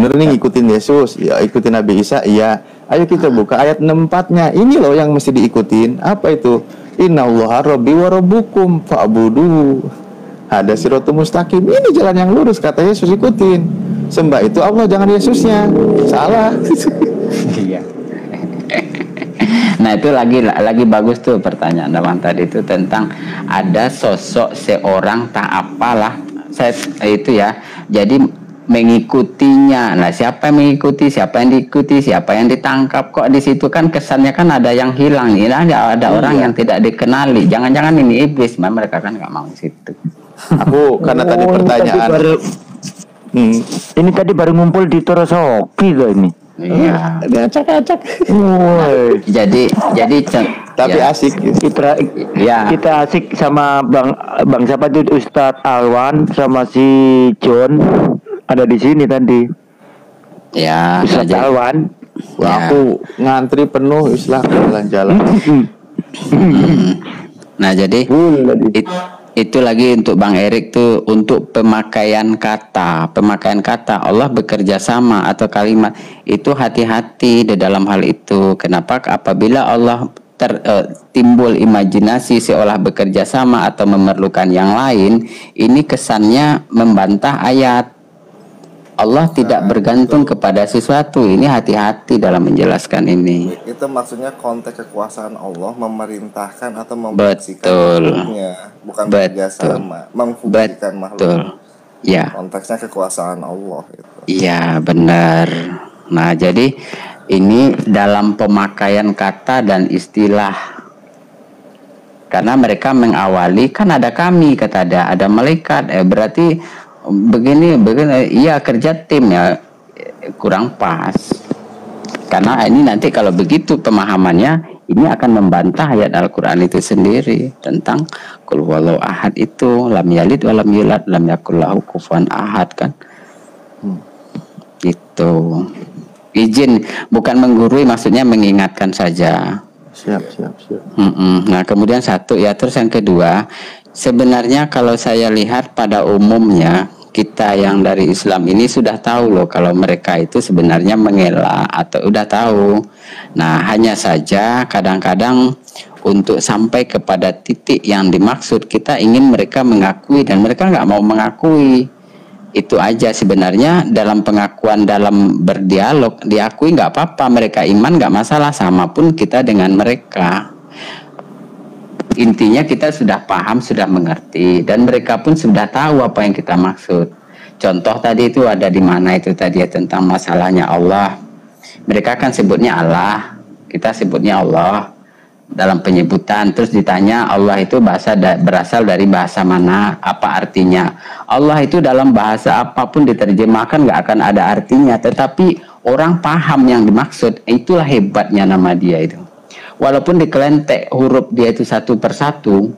bener nih ngikutin Yesus, ya ikutin Nabi Isa, iya. Ayo kita buka ayat 64-nya. Ini loh yang mesti diikutin. Apa itu? Innallaha rabbi wa rabbukum fa'budu. Ada siratul mustaqim. Ini jalan yang lurus kata Yesus, ikutin. Sembah itu Allah, jangan Yesusnya. Salah. Iya. Nah itu lagi bagus tuh pertanyaan Abang tadi itu tentang ada sosok seorang tak apalah saya itu ya. Jadi mengikutinya. Nah, siapa yang mengikuti, siapa yang diikuti, siapa yang ditangkap, kok di situ kan kesannya kan ada yang hilang nih. Ada orang yang tidak dikenali. Jangan-jangan ini iblis, mereka kan nggak mau situ. Aku karena tadi pertanyaan. Ini tadi baru ngumpul di Torosoki loh ini. Iya. Dia acak-acak. Jadi tapi ya, asik. Kita asik sama Bang siapa tuh Ustadz Alwan sama si John. Ada di sini tadi. Ya, Ustadz Alwan. Wah, aku ngantri penuh Islam jalan-jalan. Nah, jadi itu lagi untuk Bang Erik tuh untuk pemakaian kata. Pemakaian kata Allah bekerja sama atau kalimat itu hati-hati di dalam hal itu. Kenapa? Apabila Allah timbul imajinasi seolah bekerja sama atau memerlukan yang lain, ini kesannya membantah ayat. Allah tidak bergantung kepada sesuatu. Ini hati-hati dalam menjelaskan ini. Itu maksudnya konteks kekuasaan Allah memerintahkan atau memfungsikan makhluknya, bukan bekerja sama, memfungsikan makhluk. Ya. Konteksnya kekuasaan Allah itu. Iya, benar. Nah, jadi ini dalam pemakaian kata dan istilah. Karena mereka mengawali kan ada kami kata ada malaikat. Berarti begini iya kerja tim ya, kurang pas. Karena ini nanti kalau begitu pemahamannya ini akan membantah ayat Al-Qur'an itu sendiri tentang qul huwallahu ahad itu lam yalid wa lam yulad lam yakul lahu kufuwan ahad kan. Gitu. Izin bukan menggurui, maksudnya mengingatkan saja. Siap. Nah kemudian satu ya, terus yang kedua, sebenarnya kalau saya lihat pada umumnya kita yang dari Islam ini sudah tahu loh kalau mereka itu sebenarnya mengelak atau udah tahu. Nah hanya saja kadang-kadang untuk sampai kepada titik yang dimaksud kita ingin mereka mengakui dan mereka nggak mau mengakui. Itu aja sebenarnya. Dalam pengakuan, dalam berdialog diakui nggak apa-apa, mereka iman nggak masalah, sama pun kita dengan mereka. Intinya kita sudah paham, sudah mengerti, dan mereka pun sudah tahu apa yang kita maksud. Contoh tadi itu ada di mana itu tadi ya, tentang masalahnya Allah. Mereka kan sebutnya Allah, kita sebutnya Allah dalam penyebutan. Terus ditanya Allah itu berasal dari bahasa mana, apa artinya. Allah itu dalam bahasa apapun diterjemahkan nggak akan ada artinya, tetapi orang paham yang dimaksud. Itulah hebatnya nama dia itu. Walaupun dikelentek huruf dia itu satu persatu,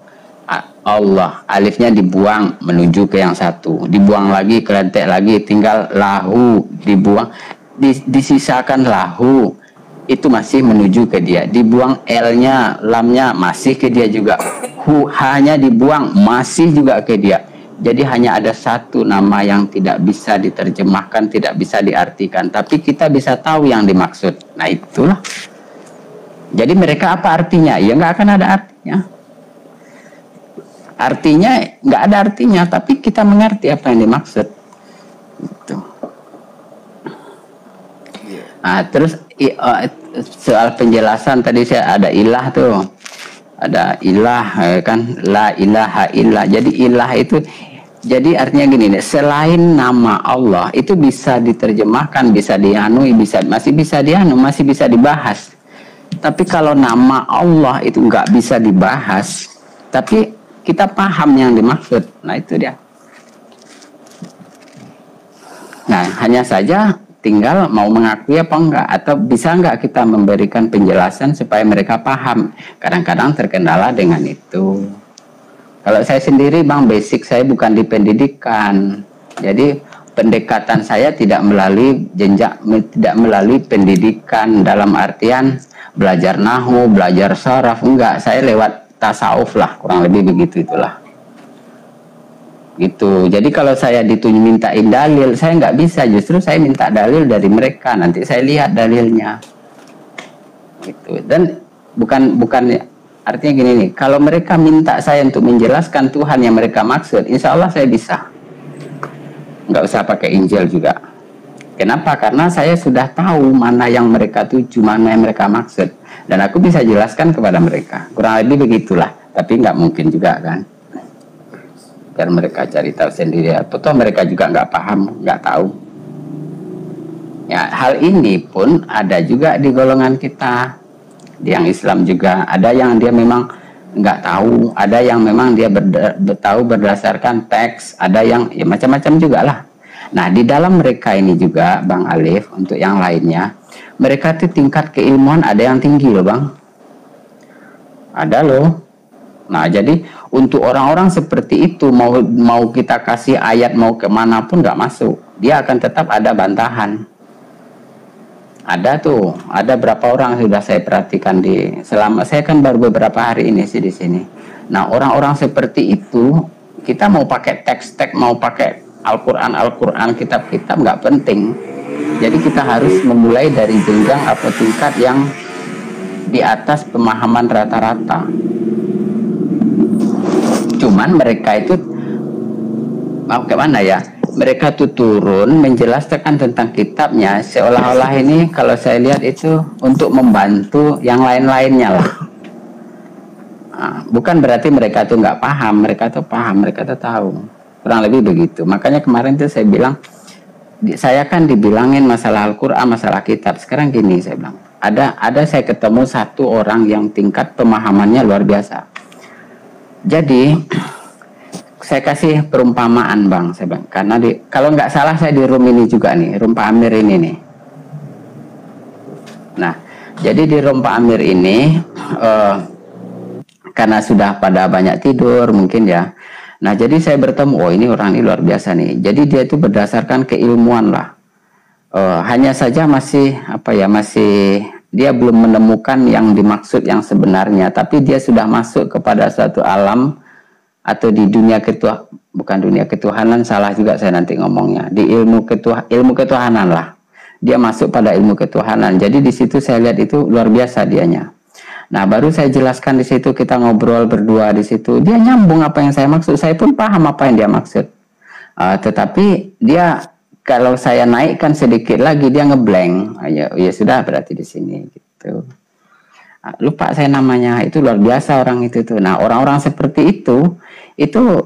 Allah, alifnya dibuang menuju ke yang satu, dibuang lagi, kelentek lagi, tinggal lahu, dibuang, disisakan lahu, itu masih menuju ke dia, dibuang L-nya, lamnya masih ke dia juga, H-nya dibuang masih juga ke dia. Jadi hanya ada satu nama yang tidak bisa diterjemahkan, tidak bisa diartikan, tapi kita bisa tahu yang dimaksud. Nah itulah. Jadi mereka apa artinya? Ya nggak akan ada artinya. Artinya nggak ada artinya, tapi kita mengerti apa yang dimaksud. Gitu. Nah, terus soal penjelasan tadi saya ada ilah tuh, ada ilah kan, la ilaha illah. Jadi ilah itu, jadi artinya gini, selain nama Allah itu bisa diterjemahkan, bisa dianui, masih bisa dibahas. Tapi kalau nama Allah itu nggak bisa dibahas, tapi kita paham yang dimaksud. Nah itu dia. Nah hanya saja tinggal mau mengakui apa enggak, atau bisa enggak kita memberikan penjelasan supaya mereka paham. Kadang-kadang terkendala dengan itu. Kalau saya sendiri Bang, basic saya bukan di pendidikan. Jadi pendekatan saya tidak melalui tidak melalui pendidikan dalam artian belajar nahwu, belajar saraf, enggak. Saya lewat tasawuf lah, kurang lebih begitu itulah. gitu. Jadi kalau saya mintain dalil, saya nggak bisa, justru saya minta dalil dari mereka, nanti saya lihat dalilnya gitu. Dan bukan artinya gini nih, kalau mereka minta saya untuk menjelaskan Tuhan yang mereka maksud, insya Allah saya bisa, nggak usah pakai Injil juga. Kenapa? Karena saya sudah tahu mana yang mereka tuju, mana yang mereka maksud, dan aku bisa jelaskan kepada mereka. Kurang lebih begitulah, tapi nggak mungkin juga kan, biar mereka cari tahu sendiri. Atau mereka juga nggak paham, nggak tahu. Ya, hal ini pun ada juga di golongan kita, di yang Islam juga. Ada yang dia memang nggak tahu, ada yang memang dia tahu berdasarkan teks, ada yang ya macam-macam juga lah. Nah, di dalam mereka ini juga, Bang Alif, untuk yang lainnya, mereka tuh tingkat keilmuan ada yang tinggi loh, Bang. Ada loh. Nah, jadi untuk orang-orang seperti itu, mau kita kasih ayat mau kemanapun nggak masuk. Dia akan tetap ada bantahan. Ada tuh, ada berapa orang sudah saya perhatikan selama saya kan baru beberapa hari ini sih di sini. Nah, orang-orang seperti itu, kita mau pakai teks-teks, mau pakai Al-Quran, kitab-kitab nggak penting. Jadi kita harus memulai dari jenjang atau tingkat yang di atas pemahaman rata-rata. Cuman mereka itu mau kemana ya? Mereka tuh turun menjelaskan tentang kitabnya, seolah-olah ini kalau saya lihat itu untuk membantu yang lain-lainnya lah. Nah, bukan berarti mereka tuh nggak paham, mereka tuh paham, mereka tuh tahu. Kurang lebih begitu. Makanya kemarin tuh saya bilang, saya kan dibilangin masalah Al-Quran, masalah kitab. Sekarang gini saya bilang, ada saya ketemu satu orang yang tingkat pemahamannya luar biasa. Jadi saya kasih perumpamaan, Bang, saya bilang, karena kalau nggak salah saya di room ini juga nih, room Pak Amir ini nih. Nah, jadi di room Pak Amir ini karena sudah pada banyak tidur mungkin ya. Nah, jadi saya bertemu, oh ini orang ini luar biasa nih. Jadi dia itu berdasarkan keilmuan lah. Hanya saja masih dia belum menemukan yang dimaksud yang sebenarnya. Tapi dia sudah masuk kepada suatu alam atau di dunia bukan dunia ketuhanan, salah juga saya nanti ngomongnya. Di ilmu ketuhanan lah. Dia masuk pada ilmu ketuhanan. Jadi di situ saya lihat itu luar biasa dianya. Nah, baru saya jelaskan di situ, kita ngobrol berdua di situ. Dia nyambung apa yang saya maksud. Saya pun paham apa yang dia maksud. Tetapi dia kalau saya naikkan sedikit lagi dia ngeblank. Ya sudah berarti di sini gitu. Lupa saya namanya. Itu luar biasa orang itu tuh. Nah, orang-orang seperti itu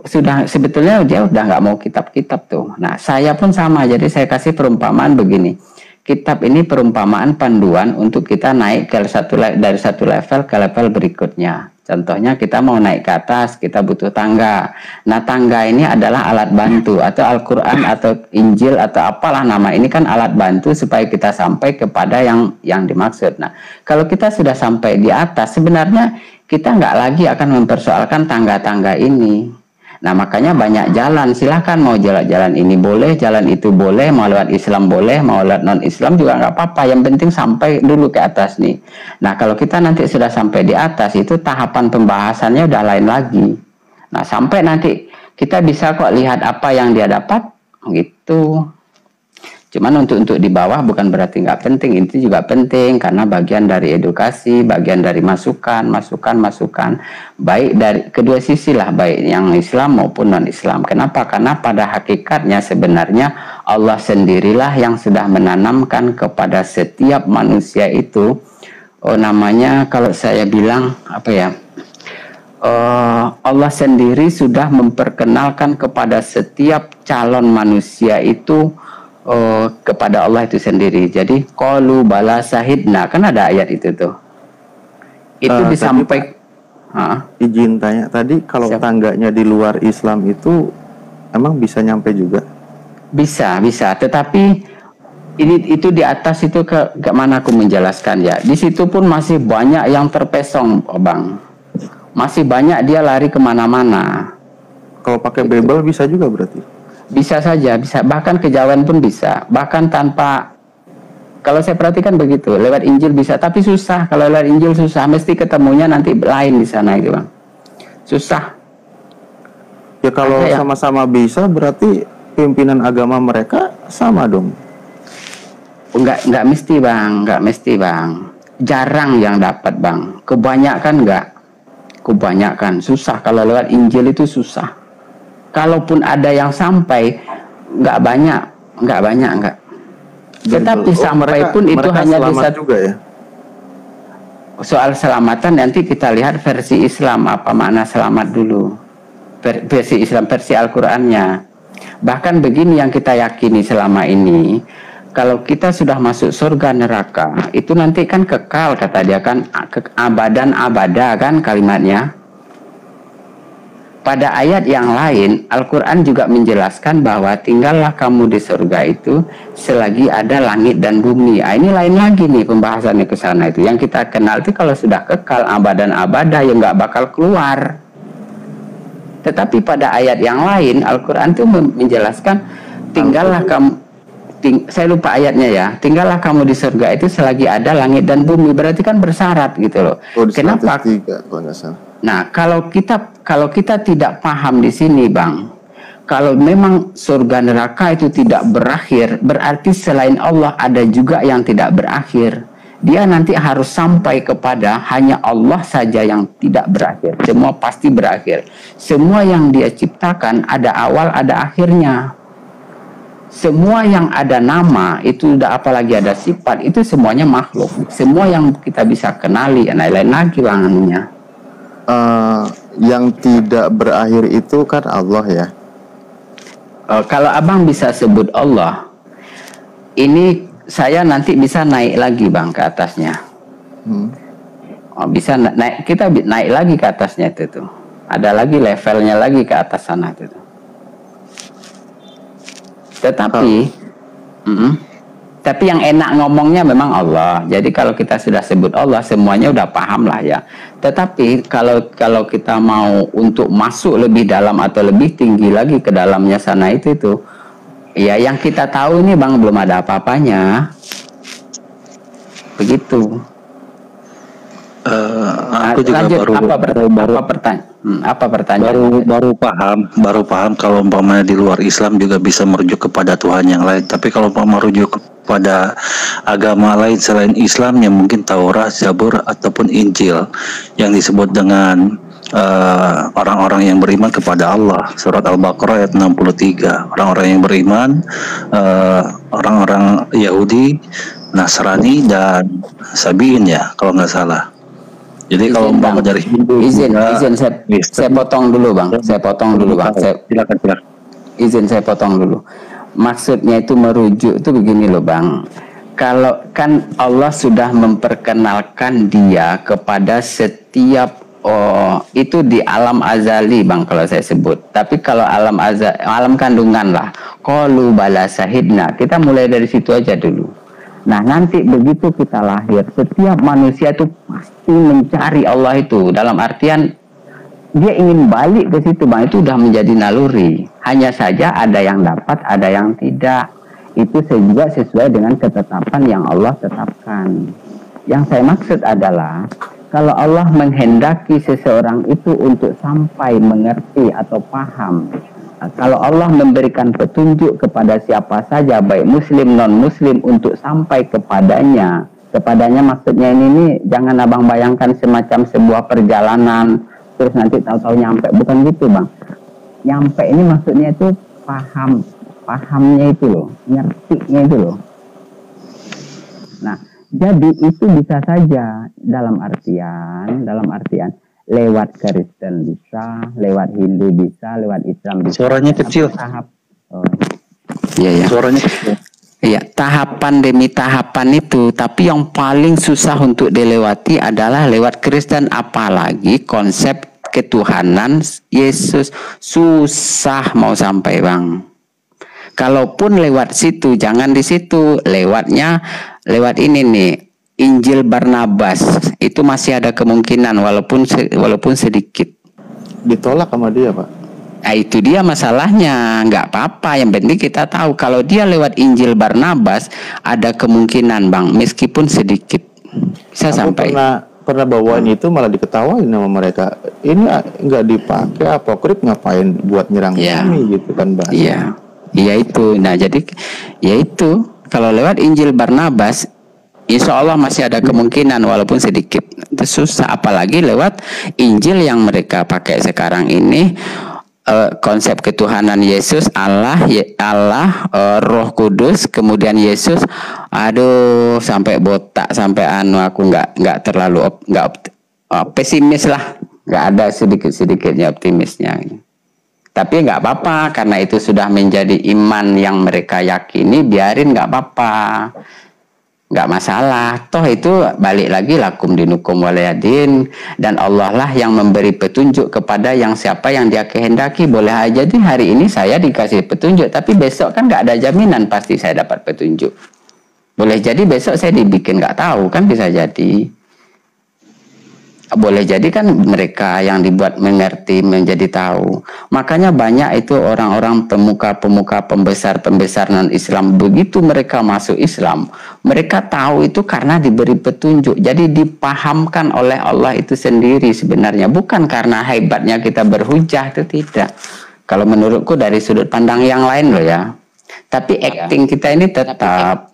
sudah sebetulnya dia udah nggak mau kitab-kitab tuh. Nah, saya pun sama. Jadi saya kasih perumpamaan begini. Kitab ini perumpamaan panduan untuk kita naik dari satu level ke level berikutnya. Contohnya kita mau naik ke atas, kita butuh tangga. Nah, tangga ini adalah alat bantu, atau Al-Quran atau Injil atau apalah nama. Ini kan alat bantu supaya kita sampai kepada yang dimaksud. Nah, kalau kita sudah sampai di atas, sebenarnya kita nggak lagi akan mempersoalkan tangga-tangga ini. Nah, makanya banyak jalan, silahkan mau jalan ini boleh, jalan itu boleh, mau lewat Islam boleh, mau lewat non-Islam juga nggak apa-apa, yang penting sampai dulu ke atas nih. Nah, kalau kita nanti sudah sampai di atas, itu tahapan pembahasannya udah lain lagi. Nah, sampai nanti kita bisa kok lihat apa yang dia dapat, gitu. Cuman untuk di bawah bukan berarti nggak penting, itu juga penting karena bagian dari edukasi, bagian dari masukan, baik dari kedua sisi lah, baik yang Islam maupun non-Islam. Kenapa? Karena pada hakikatnya sebenarnya Allah sendirilah yang sudah menanamkan kepada setiap manusia itu, namanya kalau saya bilang apa ya? Allah sendiri sudah memperkenalkan kepada setiap calon manusia itu kepada Allah itu sendiri. Jadi qalu bala syahidna, kan ada ayat itu tuh. Itu disampaikan. Izin tanya, tadi kalau tangganya di luar Islam itu emang bisa nyampe juga? Bisa. Tetapi itu di atas itu ke mana aku menjelaskan ya. Di situ pun masih banyak yang terpesong, Bang. Masih banyak dia lari kemana-mana. Kalau pakai Bible bisa juga berarti? Bisa saja, bisa, bahkan kejawen pun bisa, bahkan tanpa, kalau saya perhatikan begitu, lewat Injil bisa, tapi susah, kalau lewat Injil susah, mesti ketemunya nanti lain di sana itu, Bang, susah. Ya kalau sama-sama bisa berarti pimpinan agama mereka sama dong. Enggak mesti bang. Jarang yang dapat bang. Kebanyakan Kebanyakan susah. Kalau lewat Injil itu susah. Kalaupun ada yang sampai, enggak banyak. Tetapi sampai pun itu hanya bisa juga ya. Soal selamatan nanti kita lihat versi Islam, apa makna selamat dulu. Versi Islam, versi Al-Qur'annya. Bahkan begini yang kita yakini selama ini, kalau kita sudah masuk surga neraka, itu nanti kan kekal, kata dia kan, abadan abada kan kalimatnya. Pada ayat yang lain, Al-Quran juga menjelaskan bahwa tinggallah kamu di surga itu selagi ada langit dan bumi. Ini lain lagi nih pembahasannya ke sana itu. Yang kita kenal itu kalau sudah kekal abadan abada yang nggak bakal keluar. Tetapi pada ayat yang lain, Al-Quran itu menjelaskan tinggallah kamu, saya lupa ayatnya ya, tinggallah kamu di surga itu selagi ada langit dan bumi. Berarti kan bersyarat gitu loh. Kenapa? Nah, kalau kita tidak paham di sini, Bang, kalau memang surga neraka itu tidak berakhir, berarti selain Allah ada juga yang tidak berakhir. Dia nanti harus sampai kepada hanya Allah saja yang tidak berakhir. Semua pasti berakhir. Semua yang Dia ciptakan ada awal, ada akhirnya. Semua yang ada nama itu udah, apalagi ada sifat, itu semuanya makhluk. Semua yang kita bisa kenali, lain-lain lagi langannya. Yang tidak berakhir itu kan Allah ya. Kalau abang bisa sebut Allah, ini saya nanti bisa naik lagi bang ke atasnya. Bisa naik, kita naik lagi ke atasnya itu tuh. Ada lagi levelnya lagi ke atas sana itu tuh. Tapi yang enak ngomongnya memang Allah. Jadi kalau kita sudah sebut Allah, semuanya udah paham lah ya. Tetapi kalau kita mau untuk masuk lebih dalam atau lebih tinggi lagi ke dalamnya sana itu ya yang kita tahu ini bang belum ada apa-apanya. Begitu. Aku juga lanjut, apa pertanyaan? Baru paham kalau umpamanya di luar Islam juga bisa merujuk kepada Tuhan yang lain. Tapi kalau merujuk kepada agama lain selain Islam, yang mungkin Taurat, Zabur ataupun Injil yang disebut dengan orang-orang yang beriman kepada Allah. Surat Al-Baqarah ayat 63. Orang-orang yang beriman, orang-orang Yahudi, Nasrani dan Sabiin ya kalau nggak salah. Jadi kalau mau dari Hindu, izin saya potong dulu bang. Silakan. Izin saya potong dulu. Maksudnya itu merujuk itu begini loh bang. Kalau kan Allah sudah memperkenalkan Dia kepada setiap itu di alam azali bang kalau saya sebut. Tapi kalau alam kandungan lah. Qalu bala sahidna. Kita mulai dari situ aja dulu. Nah nanti begitu kita lahir, setiap manusia itu pasti mencari Allah itu. Dalam artian dia ingin balik ke situ bang, itu udah menjadi naluri. Hanya saja ada yang dapat, ada yang tidak. Itu juga sesuai dengan ketetapan yang Allah tetapkan. Yang saya maksud adalah kalau Allah menghendaki seseorang itu untuk sampai mengerti atau paham, kalau Allah memberikan petunjuk kepada siapa saja, baik muslim non muslim, untuk sampai kepadanya maksudnya ini nih, jangan abang bayangkan semacam sebuah perjalanan terus nanti tahu-tahu nyampe, bukan gitu bang. Nyampe ini maksudnya itu pahamnya itu loh, ngertinya itu loh. Nah jadi itu bisa saja dalam artian lewat Kristen bisa, lewat Hindu bisa, lewat Islam bisa. Suaranya kecil. Iya. Suaranya kecil. Iya, tahapan demi tahapan itu, tapi yang paling susah untuk dilewati adalah lewat Kristen, apalagi konsep ketuhanan Yesus susah mau sampai bang. Kalaupun lewat situ, jangan di situ, lewat ini nih. Injil Barnabas itu masih ada kemungkinan walaupun sedikit. Ditolak sama dia pak. Nah itu dia masalahnya, nggak apa-apa. Yang penting kita tahu kalau dia lewat Injil Barnabas ada kemungkinan bang, meskipun sedikit bisa sampai. pernah bawain itu malah diketawain sama mereka. Ini nggak dipakai apokrif, ngapain buat nyerang kami gitu kan bahasa. Iya itu. Nah jadi ya itu kalau lewat Injil Barnabas, insya Allah masih ada kemungkinan walaupun sedikit. Susah apalagi lewat Injil yang mereka pakai sekarang ini. Konsep ketuhanan Yesus, Allah, Roh Kudus, kemudian Yesus, aduh sampai botak, sampai aku nggak terlalu pesimis lah, nggak ada sedikitnya optimisnya. Tapi nggak apa-apa karena itu sudah menjadi iman yang mereka yakini, biarin nggak apa-apa. Nggak masalah, toh itu balik lagi lakum dinukum waliyadin, dan Allah lah yang memberi petunjuk kepada yang siapa yang dia kehendaki. Boleh aja di hari ini saya dikasih petunjuk, tapi besok kan nggak ada jaminan pasti saya dapat petunjuk. Boleh jadi besok saya dibikin nggak tahu, kan bisa jadi. Boleh jadi kan mereka yang dibuat mengerti menjadi tahu. Makanya banyak itu orang-orang pemuka-pemuka pembesar non-Islam, begitu mereka masuk Islam, mereka tahu itu karena diberi petunjuk. Jadi dipahamkan oleh Allah itu sendiri sebenarnya, bukan karena hebatnya kita berhujah, itu tidak. Kalau menurutku dari sudut pandang yang lain loh ya. Tapi acting kita ini tetap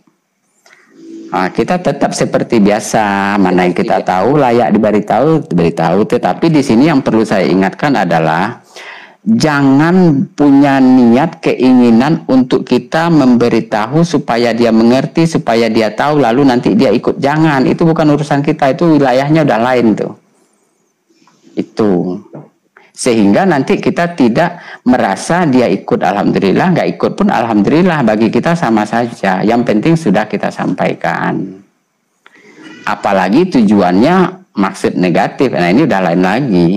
kita tetap seperti biasa, mana yang kita tahu layak diberitahu. Tetapi di sini yang perlu saya ingatkan adalah jangan punya niat keinginan untuk kita memberitahu supaya dia mengerti, supaya dia tahu lalu nanti dia ikut. Jangan, itu bukan urusan kita, itu wilayahnya udah lain tuh. Itu. Sehingga nanti kita tidak merasa dia ikut alhamdulillah, nggak ikut pun alhamdulillah, bagi kita sama saja. Yang penting sudah kita sampaikan. Apalagi tujuannya maksud negatif, nah ini udah lain lagi.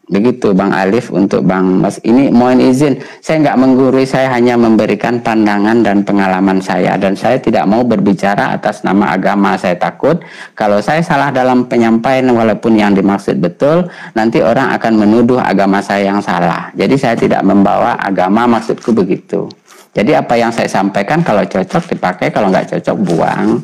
Begitu Bang Alif. Untuk Bang Mas ini mohon izin, saya nggak menggurui, saya hanya memberikan pandangan dan pengalaman saya, dan saya tidak mau berbicara atas nama agama. Saya takut kalau saya salah dalam penyampaian walaupun yang dimaksud betul, nanti orang akan menuduh agama saya yang salah. Jadi saya tidak membawa agama, maksudku begitu. Jadi apa yang saya sampaikan kalau cocok dipakai, kalau nggak cocok buang.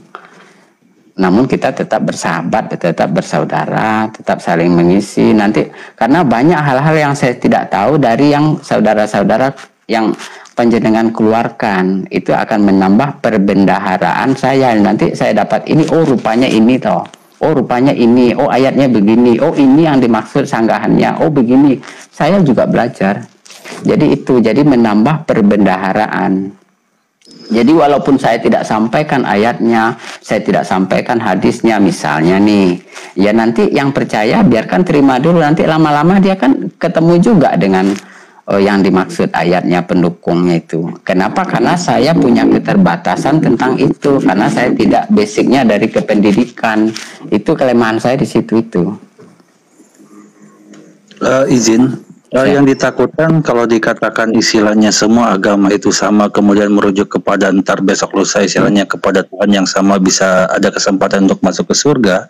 Namun kita tetap bersahabat, tetap bersaudara, tetap saling mengisi. Nanti karena banyak hal-hal yang saya tidak tahu dari yang saudara-saudara yang panjenengan keluarkan, itu akan menambah perbendaharaan saya. Nanti saya dapat ini, oh rupanya ini toh, oh rupanya ini, oh ayatnya begini, oh ini yang dimaksud sanggahannya, oh begini. Saya juga belajar. Jadi itu, jadi menambah perbendaharaan. Jadi walaupun saya tidak sampaikan ayatnya, saya tidak sampaikan hadisnya misalnya nih, ya nanti yang percaya biarkan terima dulu, nanti lama-lama dia kan ketemu juga dengan yang dimaksud ayatnya, pendukungnya itu. Kenapa? Karena saya punya keterbatasan tentang itu, karena saya tidak basicnya dari kependidikan. Itu kelemahan saya di situ itu. Izin. Yang ditakutkan kalau dikatakan istilahnya semua agama itu sama, kemudian merujuk kepada ntar besok lusa istilahnya kepada Tuhan yang sama, bisa ada kesempatan untuk masuk ke surga.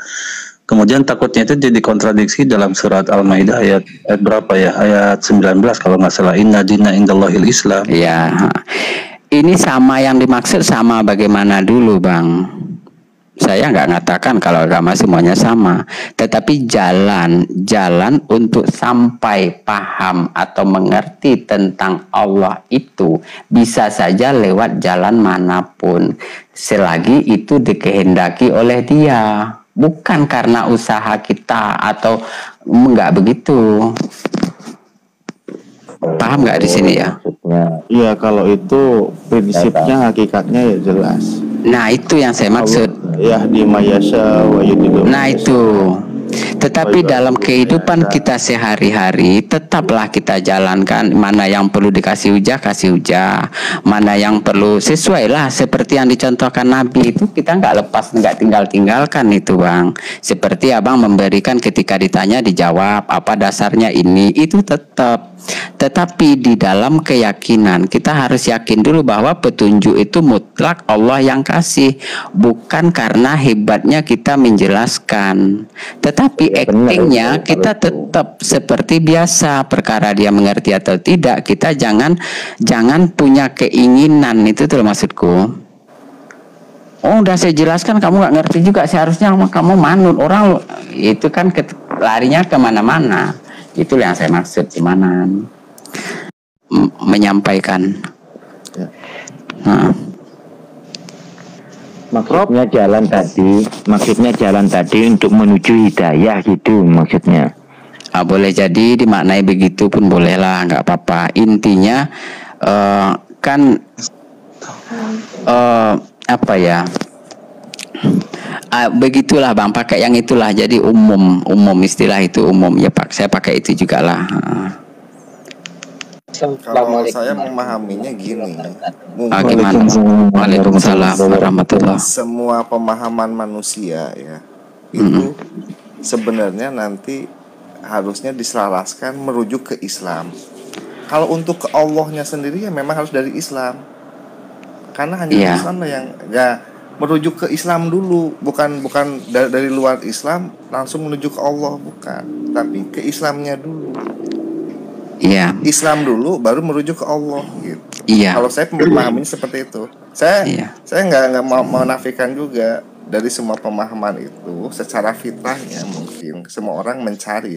Kemudian takutnya itu jadi kontradiksi dalam surat Al-Maidah ayat berapa ya? Ayat 19 kalau nggak salah. Inna dina indallahil Islam. Ya, ini sama yang dimaksud sama bagaimana dulu Bang? Saya nggak mengatakan kalau agama semuanya sama, tetapi jalan untuk sampai paham atau mengerti tentang Allah itu bisa saja lewat jalan manapun, selagi itu dikehendaki oleh Dia, bukan karena usaha kita atau enggak begitu. Paham nggak di sini ya? Iya, kalau itu prinsipnya hakikatnya ya jelas. Nah itu yang saya maksud. Yahdi mayasya wa yudhilu. Nah itu. Tetapi dalam kehidupan kita sehari-hari tetaplah kita jalankan, mana yang perlu dikasih hujah, kasih hujah, mana yang perlu sesuai lah seperti yang dicontohkan Nabi itu, kita nggak lepas, nggak tinggalkan itu Bang. Seperti Abang memberikan ketika ditanya dijawab apa dasarnya ini, itu tetap. Tetapi di dalam keyakinan kita harus yakin dulu bahwa petunjuk itu mutlak Allah yang kasih, bukan karena hebatnya kita menjelaskan. Tetapi actingnya kita tetap seperti biasa, perkara dia mengerti atau tidak, kita jangan punya keinginan, itu tuh maksudku. Oh, udah saya jelaskan kamu nggak ngerti juga, seharusnya kamu manut. Orang itu kan larinya kemana-mana. Itulah yang saya maksud, gimana menyampaikan. Ya. Nah. Maksudnya jalan tadi untuk menuju hidayah gitu maksudnya. Boleh jadi dimaknai begitu pun bolehlah, nggak apa-apa. Intinya kan apa ya? Begitulah Bang, pakai yang itulah. Jadi umum istilah itu umum ya Pak. Saya pakai itu juga lah. Kalau saya memahaminya gini, gimana? Waalaikumsalam warahmatullahi. Semua pemahaman manusia ya itu sebenarnya nanti harusnya diselaraskan merujuk ke Islam. Kalau untuk ke Allahnya sendiri ya memang harus dari Islam, karena hanya Islam lah yang merujuk ke Islam dulu, bukan dari luar Islam langsung menuju ke Allah, bukan, tapi ke Islamnya dulu. Iya. Islam dulu baru merujuk ke Allah gitu. Iya. Kalau saya memahaminya seperti itu. Saya nggak mau menafikan juga dari semua pemahaman itu secara fitrahnya mungkin semua orang mencari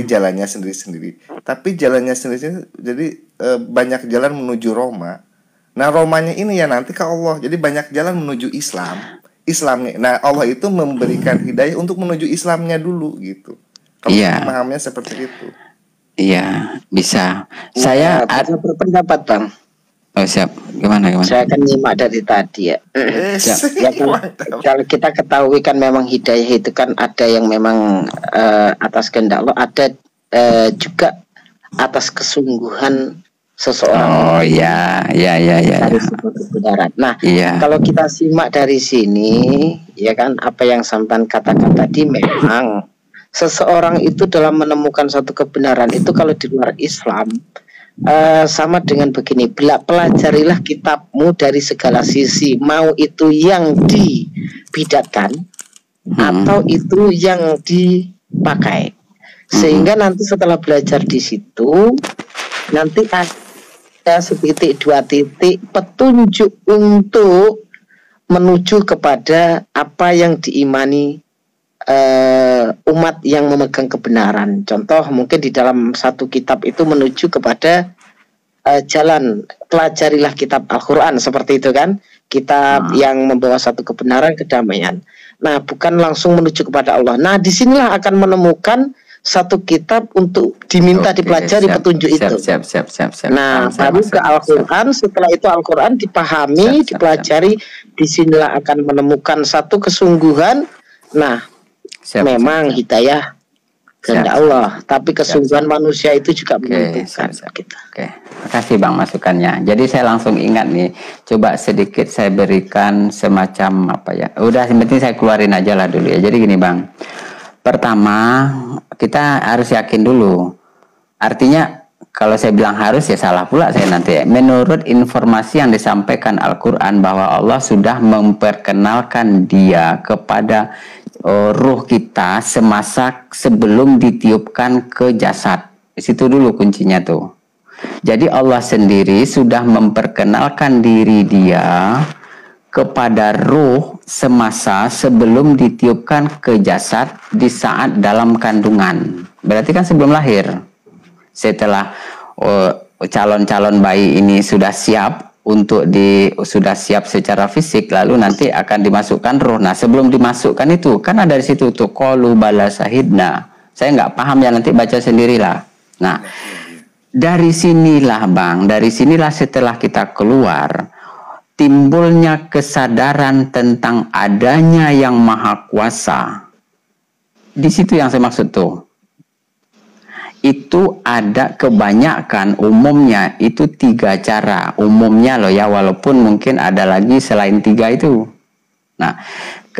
jalannya sendiri-sendiri. Tapi jalannya sendiri jadi banyak jalan menuju Roma. Nah, Romanya ini ya nanti ke Allah. Jadi banyak jalan menuju Islamnya. Nah, Allah itu memberikan hidayah untuk menuju Islamnya dulu gitu. Kalau pemahamannya seperti itu. Iya, bisa. Saya ada berpendapat, Bang. Oh, siap. Gimana? Saya akan nyimak dari tadi ya. Ya kan, kalau kita ketahui kan memang hidayah itu kan ada yang memang atas kehendak Allah, ada juga atas kesungguhan seseorang. Oh ya. Kebenaran. Nah, kalau kita simak dari sini, ya kan apa yang sampean katakan tadi, memang seseorang itu dalam menemukan satu kebenaran itu kalau di luar Islam sama dengan begini, pelajarilah kitabmu dari segala sisi, mau itu yang dibidatkan atau itu yang dipakai, sehingga nanti setelah belajar di situ nanti ada setitik dua titik petunjuk untuk menuju kepada apa yang diimani umat yang memegang kebenaran. Contoh mungkin di dalam satu kitab itu menuju kepada jalan, pelajarilah kitab Al-Quran, seperti itu kan, kitab yang membawa satu kebenaran, kedamaian. Nah, bukan langsung menuju kepada Allah. Nah, disinilah akan menemukan satu kitab untuk diminta dipelajari petunjuk itu. Siap. Nah, baru ke Al-Quran. Setelah itu Al-Quran dipahami, dipelajari. Disinilah akan menemukan satu kesungguhan. Nah, memang hidayah kehendak Allah, tapi kesungguhan manusia itu juga menentukan kita. Oke, makasih Bang masukannya. Jadi saya langsung ingat nih, coba sedikit saya berikan semacam apa ya. Udah, yang penting saya keluarin aja lah dulu ya. Jadi gini Bang, pertama kita harus yakin dulu. Artinya kalau saya bilang harus ya salah pula saya nanti ya. Menurut informasi yang disampaikan Al-Quran bahwa Allah sudah memperkenalkan dia kepada ruh kita semasa sebelum ditiupkan ke jasad. Di situ dulu kuncinya tuh. Jadi Allah sendiri sudah memperkenalkan diri dia kepada ruh semasa sebelum ditiupkan ke jasad di saat dalam kandungan. Berarti kan sebelum lahir. Setelah calon-calon bayi ini sudah siap sudah siap secara fisik, lalu nanti akan dimasukkan ruh. Nah, sebelum dimasukkan itu kan ada di situ tuh qalu bala sahidna. Saya nggak paham ya, nanti baca sendirilah. Nah, dari sinilah Bang, setelah kita keluar timbulnya kesadaran tentang adanya yang maha kuasa. Di situ yang saya maksud tuh. Itu ada kebanyakan, umumnya itu 3 cara umumnya loh ya, walaupun mungkin ada lagi selain 3 itu. Nah,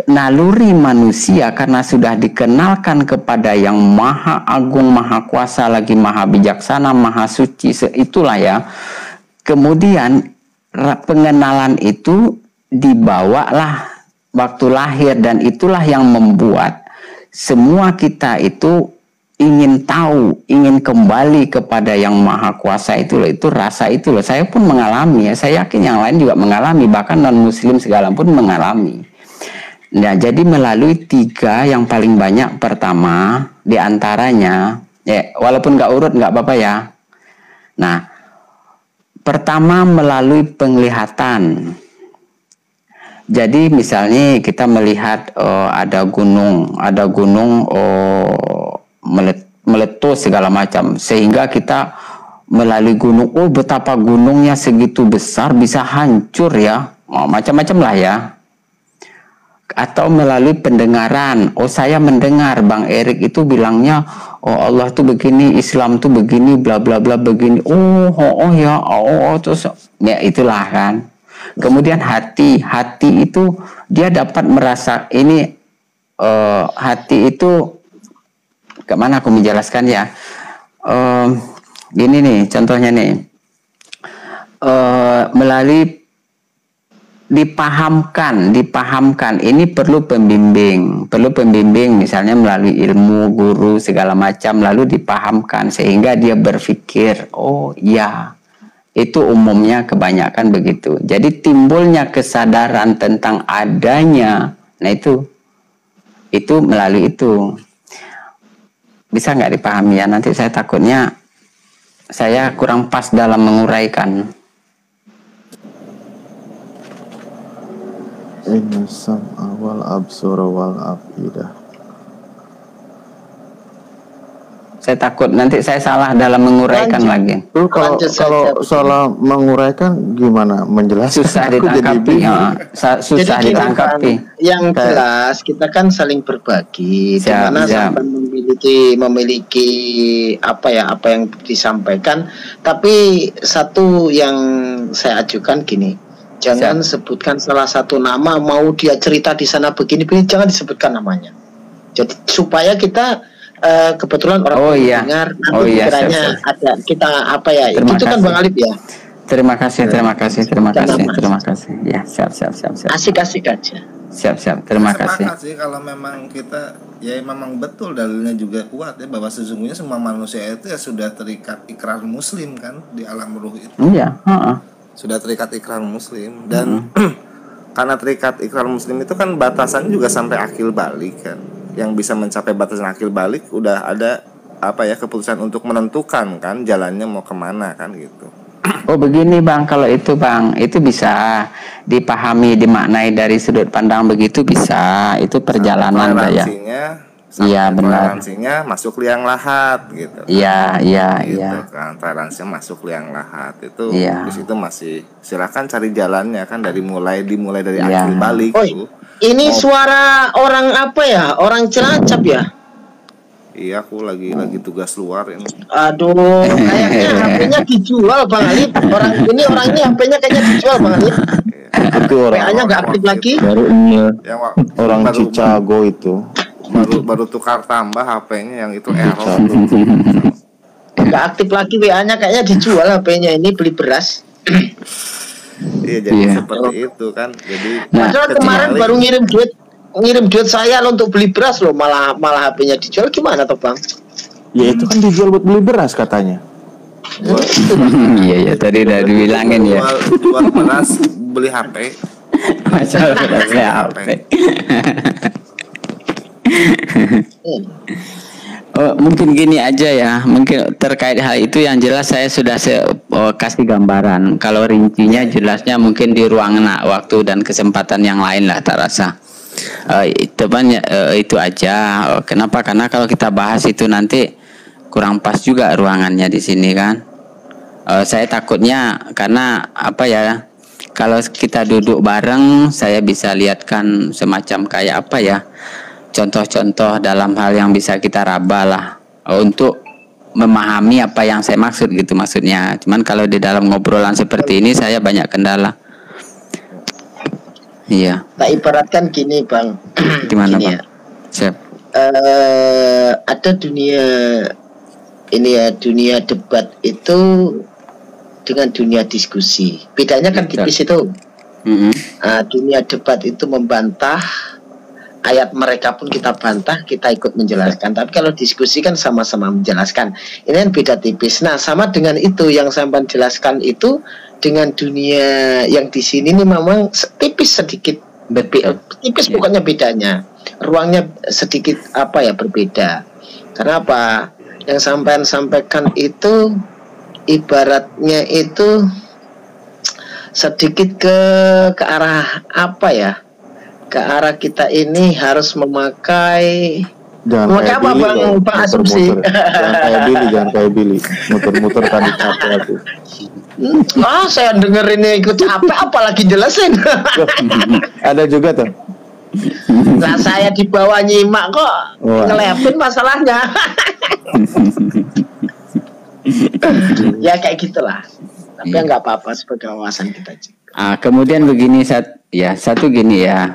naluri manusia karena sudah dikenalkan kepada yang maha agung, maha kuasa, lagi maha bijaksana, maha suci, itulah ya. Kemudian pengenalan itu dibawalah waktu lahir, dan itulah yang membuat semua kita itu ingin tahu, ingin kembali kepada yang maha kuasa itu loh, itu rasa itu loh. Saya pun mengalami ya, saya yakin yang lain juga mengalami, bahkan non muslim segala pun mengalami. Nah, jadi melalui 3 yang paling banyak. Pertama diantaranya, ya walaupun nggak urut nggak apa-apa ya. Nah, pertama melalui penglihatan. Jadi misalnya kita melihat ada gunung meletus segala macam, sehingga kita melalui gunung, oh betapa gunungnya segitu besar bisa hancur ya, macam-macam lah ya. Atau melalui pendengaran, oh saya mendengar Bang Erik itu bilangnya, oh Allah tuh begini, Islam tuh begini, bla bla bla begini, terus ya itulah kan. Kemudian hati itu dia dapat merasa ini, hati itu kemana aku menjelaskan ya, gini nih contohnya nih, melalui dipahamkan ini perlu pembimbing misalnya melalui ilmu guru segala macam, lalu dipahamkan sehingga dia berpikir, oh ya itu umumnya kebanyakan begitu. Jadi timbulnya kesadaran tentang adanya, nah itu melalui itu. Bisa nggak dipahami ya? Nanti saya takutnya saya kurang pas dalam menguraikan. Innasam awal absura wal afidah. Saya takut nanti saya salah dalam menguraikan lagi. Kalau salah menguraikan gimana menjelaskan? Susah ditangkapi. Susah ditangkapi. Yang jelas kita kan saling berbagi. Di mana sampai memiliki apa yang disampaikan. Tapi satu yang saya ajukan gini, jangan sebutkan salah satu nama. Mau dia cerita di sana begini, jangan disebutkan namanya. Jadi supaya kita kebetulan orang dengar nanti pikirannya ada kita apa ya, itu kan Bang Alif ya. Terima kasih ya, siap asik aja, siap terima kasih. Kalau memang kita ya memang betul dalilnya juga kuat ya, bahwa sesungguhnya semua manusia itu ya sudah terikat ikrar muslim kan di alam ruh itu. Iya, sudah terikat ikrar muslim dan karena terikat ikrar muslim itu kan batasannya juga sampai akil balik kan. Yang bisa mencapai batasan akil balik udah ada keputusan untuk menentukan kan jalannya mau kemana kan gitu. Oh begini Bang, kalau itu Bang, itu bisa dipahami, dimaknai dari sudut pandang begitu bisa, itu perjalanan ya. Iya benar. Toleransinya masuk liang lahat gitu. Iya. Kan toleransinya masuk liang lahat itu. Di situ masih silakan cari jalannya kan dimulai dari akil balik. Ini suara orang apa ya? Orang Cilacap ya? Iya, aku lagi tugas luar ini. Aduh, kayaknya HP-nya dijual Bang Alif. Orangnya HP-nya kayaknya dijual Bang Alif. Itu orang-nya nggak aktif lagi. Orang Chicago itu. Baru tukar tambah HP-nya yang itu error. Nggak aktif lagi, WA-nya kayaknya dijual HP-nya, ini beli beras. Iya, jadi seperti itu kan. Jadi padahal kemarin baru ngirim duit saya lo untuk beli beras loh, malah HP-nya dijual, gimana toh Bang? Ya itu kan dijual buat beli beras katanya. Iya tadi udah dibilangin ya. Jual beras beli HP. Masalah beli HP. Mungkin gini aja ya, mungkin terkait hal itu yang jelas saya sudah kasih gambaran. Kalau rincinya jelasnya mungkin di ruang waktu dan kesempatan yang lain lah, tak rasa. Itu aja. Kenapa? Karena kalau kita bahas itu nanti kurang pas juga ruangannya di sini kan. Saya takutnya karena kalau kita duduk bareng, saya bisa lihatkan semacam kayak contoh-contoh dalam hal yang bisa kita raba lah untuk memahami apa yang saya maksud gitu maksudnya. Cuman kalau di dalam ngobrolan seperti ini saya banyak kendala. Iya. Tak ibaratkan gini Bang. Gimana Bang? Siap. Ada dunia debat itu dengan dunia diskusi. Bedanya kan tipis itu. Dunia debat itu membantah, ayat mereka pun kita bantah, kita ikut menjelaskan. Tapi kalau diskusi kan sama-sama menjelaskan. Ini kan beda tipis. Nah, sama dengan itu yang sampai jelaskan itu dengan dunia yang di sini ini memang tipis sedikit tipis pokoknya bedanya. Ruangnya sedikit berbeda. Apa yang sampean sampaikan itu ibaratnya itu sedikit ke arah ke arah kita ini harus memakai apa Bang Asumsi? Jangan kayak Billy muter-muter tadi capek aku. Saya dengerin ikut capek apalagi jelasin. Ada juga tuh. Nah, saya di bawah nyimak kok ngelepin masalahnya. Ya kayak gitulah. Tapi nggak apa-apa sebagai wawasan kita juga. Kemudian begini satu gini ya.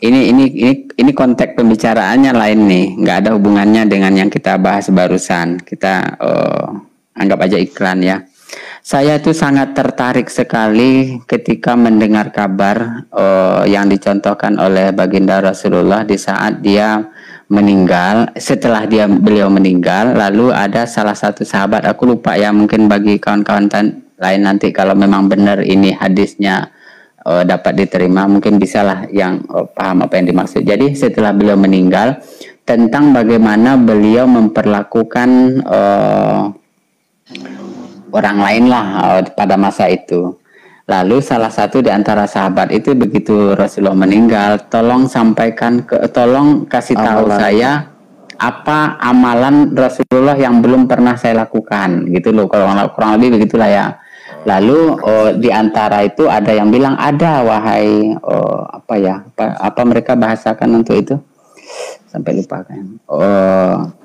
Ini konteks pembicaraannya lain nih, nggak ada hubungannya dengan yang kita bahas barusan. Kita anggap aja iklan ya. Saya tuh sangat tertarik sekali ketika mendengar kabar yang dicontohkan oleh baginda Rasulullah di saat dia meninggal. Setelah beliau meninggal, lalu ada salah satu sahabat, aku lupa ya, mungkin bagi kawan-kawan lain nanti kalau memang benar ini hadisnya dapat diterima, mungkin bisalah yang paham apa yang dimaksud. Jadi setelah beliau meninggal, tentang bagaimana beliau memperlakukan orang lain lah pada masa itu. Lalu salah satu di antara sahabat itu begitu Rasulullah meninggal, tolong kasih tahu saya apa amalan Rasulullah yang belum pernah saya lakukan, gitu loh, kurang lebih begitulah ya. Lalu di antara itu ada yang bilang, ada wahai apa mereka bahasakan untuk itu, sampai lupa kan.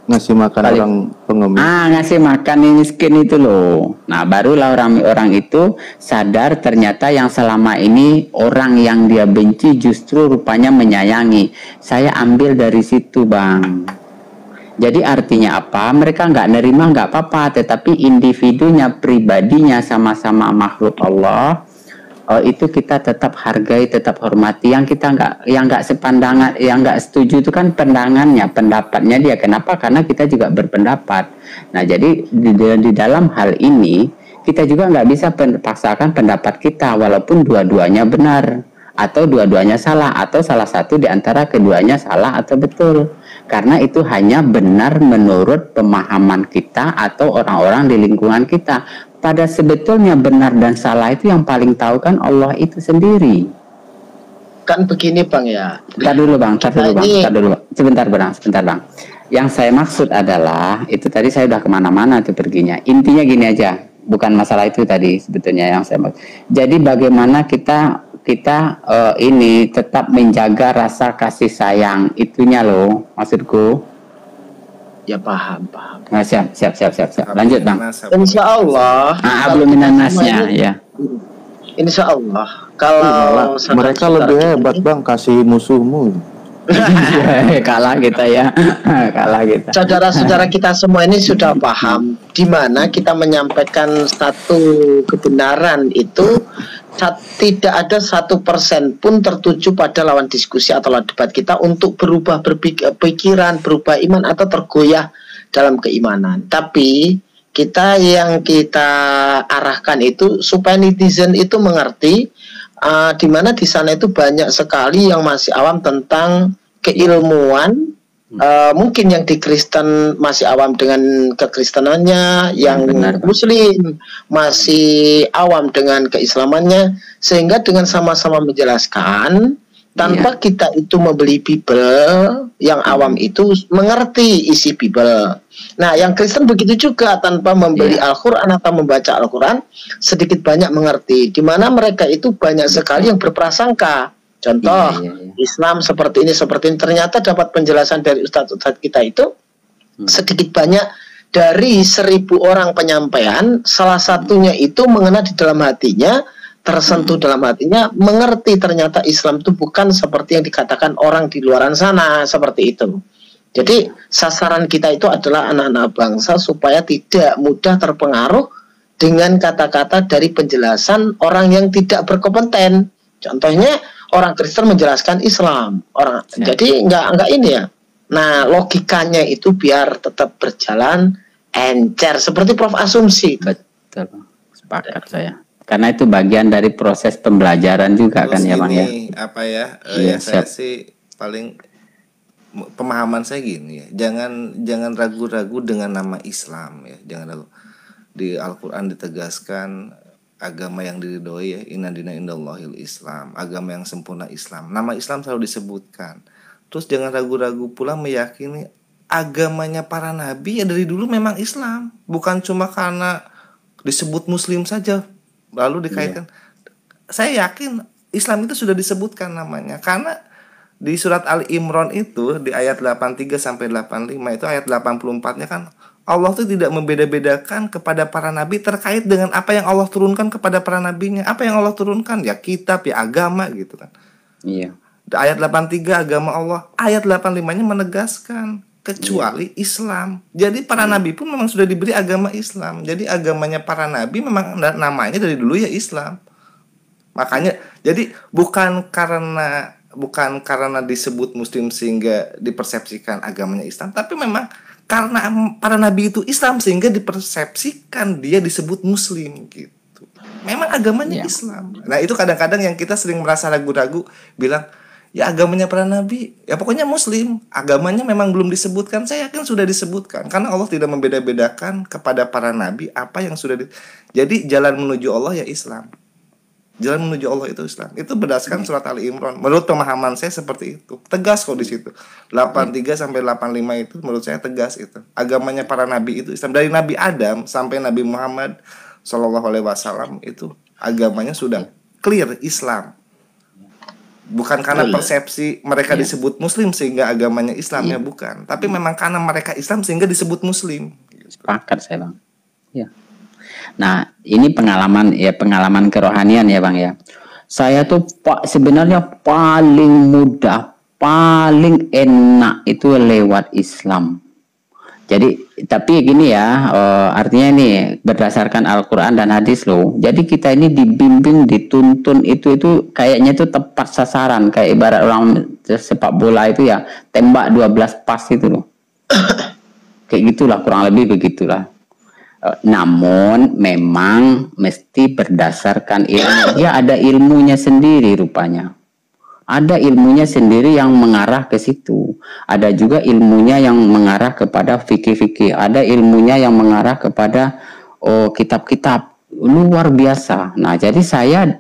Ngasih makan orang pengemis. Ngasih makan yang miskin itu loh. Nah, barulah orang itu sadar ternyata yang selama ini orang yang dia benci justru rupanya menyayangi. Saya ambil dari situ, Bang. Jadi artinya apa? Mereka nggak nerima nggak apa-apa, tetapi individunya, pribadinya sama-sama makhluk Allah. Itu kita tetap hargai, tetap hormati. Yang kita nggak sepandangan, yang nggak setuju itu kan pandangannya, pendapatnya dia. Kenapa? Karena kita juga berpendapat. Nah, jadi di dalam hal ini kita juga nggak bisa paksakan pendapat kita, walaupun dua-duanya benar atau dua-duanya salah, atau salah satu di antara keduanya salah atau betul. Karena itu hanya benar menurut pemahaman kita atau orang-orang di lingkungan kita. Pada sebetulnya benar dan salah itu yang paling tahu kan Allah itu sendiri. Kan begini Bang ya. Sebentar dulu Bang. Sebentar Bang. Yang saya maksud adalah, itu tadi saya udah kemana-mana tuh perginya. Intinya gini aja, bukan masalah itu tadi sebetulnya yang saya maksud. Jadi bagaimana kita ini tetap menjaga rasa kasih sayang itunya loh, maksudku. Ya paham. Nah, siap. Lanjut Bang. Insya Allah. Belum minanasnya ya. Insya Allah. Kalau mereka lebih hebat Bang, kasih musuhmu. Kalah kita ya. Saudara-saudara kita semua ini sudah paham di mana kita menyampaikan satu kebenaran itu tidak ada 1% pun tertuju pada lawan diskusi atau lawan debat kita untuk berubah pikiran, berubah iman atau tergoyah dalam keimanan. Tapi yang kita arahkan itu supaya netizen itu mengerti, di mana di sana itu banyak sekali yang masih awam tentang keilmuan. Mungkin yang di Kristen masih awam dengan kekristenannya, yang Muslim masih awam dengan keislamannya, sehingga dengan sama-sama menjelaskan tanpa kita itu membeli Bible, yang awam itu mengerti isi Bible. Nah, yang Kristen begitu juga, tanpa membeli Al-Quran atau membaca Al-Quran, sedikit banyak mengerti, di mana mereka itu banyak sekali yang berprasangka. Contoh, Islam seperti ini, ternyata dapat penjelasan dari ustadz-ustadz kita itu sedikit banyak dari 1000 orang penyampaian, salah satunya itu mengena di dalam hatinya, tersentuh dalam hatinya, mengerti ternyata Islam itu bukan seperti yang dikatakan orang di luaran sana, seperti itu. Jadi sasaran kita itu adalah anak-anak bangsa supaya tidak mudah terpengaruh dengan kata-kata dari penjelasan orang yang tidak berkompeten. Contohnya orang Kristen menjelaskan Islam. Jadi nggak ini ya. Nah, logikanya itu biar tetap berjalan encer seperti Prof asumsi. Betul. Sepakat saya. Karena itu bagian dari proses pembelajaran juga. Terus kan ya Bang ya. Apa ya? Yang saya sih paling pemahaman saya gini ya. Jangan ragu-ragu dengan nama Islam ya. Jangan ragu. Di Al-Qur'an ditegaskan agama yang diridhoi ya, inna dina indallahil Islam, agama yang sempurna Islam. Nama Islam selalu disebutkan. Terus jangan ragu-ragu pula meyakini agamanya para nabi ya dari dulu memang Islam, bukan cuma karena disebut muslim saja lalu dikaitkan. Saya yakin Islam itu sudah disebutkan namanya karena di surat Ali Imran itu di ayat 83 sampai 85 itu ayat 84-nya kan Allah itu tidak membeda-bedakan kepada para nabi terkait dengan apa yang Allah turunkan kepada para nabinya. Apa yang Allah turunkan? Ya kitab, ya agama gitu kan. Iya. Ayat 83 agama Allah. Ayat 85-nya menegaskan kecuali Islam. Jadi para nabi pun memang sudah diberi agama Islam. Jadi agamanya para nabi memang namanya dari dulu ya Islam. Makanya jadi bukan karena disebut muslim sehingga dipersepsikan agamanya Islam, tapi memang karena para nabi itu Islam sehingga dipersepsikan dia disebut muslim gitu. Memang agamanya Islam. Nah, itu kadang-kadang yang kita sering merasa ragu-ragu bilang, ya agamanya para nabi, ya pokoknya muslim. Agamanya memang belum disebutkan. Saya yakin sudah disebutkan karena Allah tidak membeda-bedakan kepada para nabi apa yang sudah Jadi jalan menuju Allah ya Islam. Jalan menuju Allah itu Islam. Itu berdasarkan surat Ali Imran. Menurut pemahaman saya seperti itu. Tegas kok di situ. 83 sampai 85 itu menurut saya tegas itu. Agamanya para nabi itu Islam. Dari Nabi Adam sampai Nabi Muhammad SAW itu agamanya sudah clear Islam. Bukan karena persepsi mereka disebut muslim sehingga agamanya Islamnya bukan. Tapi memang karena mereka Islam sehingga disebut muslim. Sepakat saya Bang. Ya. Nah, ini pengalaman kerohanian ya Bang ya. Saya tuh sebenarnya paling mudah, paling enak itu lewat Islam. Jadi, tapi gini ya, artinya ini berdasarkan Al-Quran dan hadis loh. Jadi kita ini dibimbing, dituntun itu kayaknya itu tepat sasaran. Kayak ibarat orang sepak bola itu ya, tembak 12 pas itu loh. Kayak gitulah, kurang lebih begitulah. Namun memang mesti berdasarkan ilmu. Dia ada ilmunya sendiri rupanya. Ada ilmunya sendiri yang mengarah ke situ. Ada juga ilmunya yang mengarah kepada fikih-fikih. Ada ilmunya yang mengarah kepada kitab-kitab luar biasa. Nah, jadi saya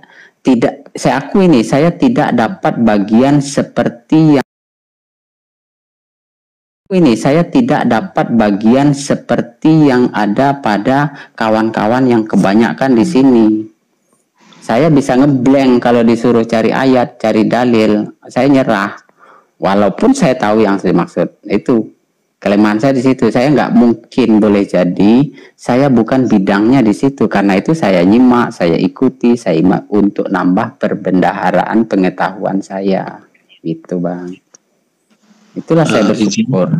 akui ini, saya tidak dapat bagian seperti yang ada pada kawan-kawan yang kebanyakan di sini. Saya bisa ngeblank kalau disuruh cari ayat, cari dalil, saya nyerah. Walaupun saya tahu yang saya maksud. Itu kelemahan saya di situ. Saya nggak mungkin boleh jadi saya bukan bidangnya di situ. Karena itu saya nyimak, saya ikuti, saya imak untuk nambah perbendaharaan pengetahuan saya. Itu Bang. Itulah saya bersyukur.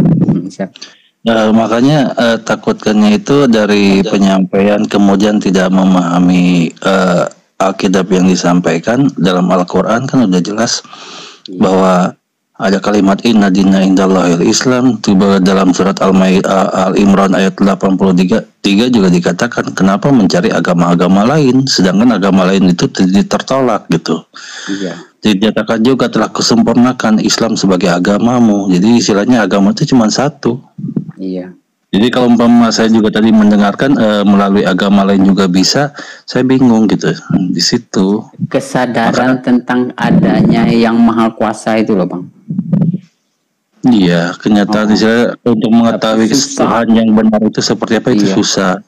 Makanya takutkannya itu dari penyampaian kemudian tidak memahami Alkitab yang disampaikan dalam Al-Quran kan udah jelas bahwa ada kalimat inna dina indallahil Islam. Dalam surat Al-Imran ayat 83 juga dikatakan kenapa mencari agama-agama lain sedangkan agama lain itu tertolak gitu. Iya. Dinyatakan juga telah kesempurnakan Islam sebagai agamamu. Jadi istilahnya agama itu cuma satu. Iya. Jadi kalau umpama saya juga tadi mendengarkan melalui agama lain juga bisa, saya bingung gitu di situ. Kesadaran tentang adanya yang maha kuasa itu loh Bang. Iya, kenyataan saya untuk mengetahui Tuhan yang benar itu seperti apa itu susah.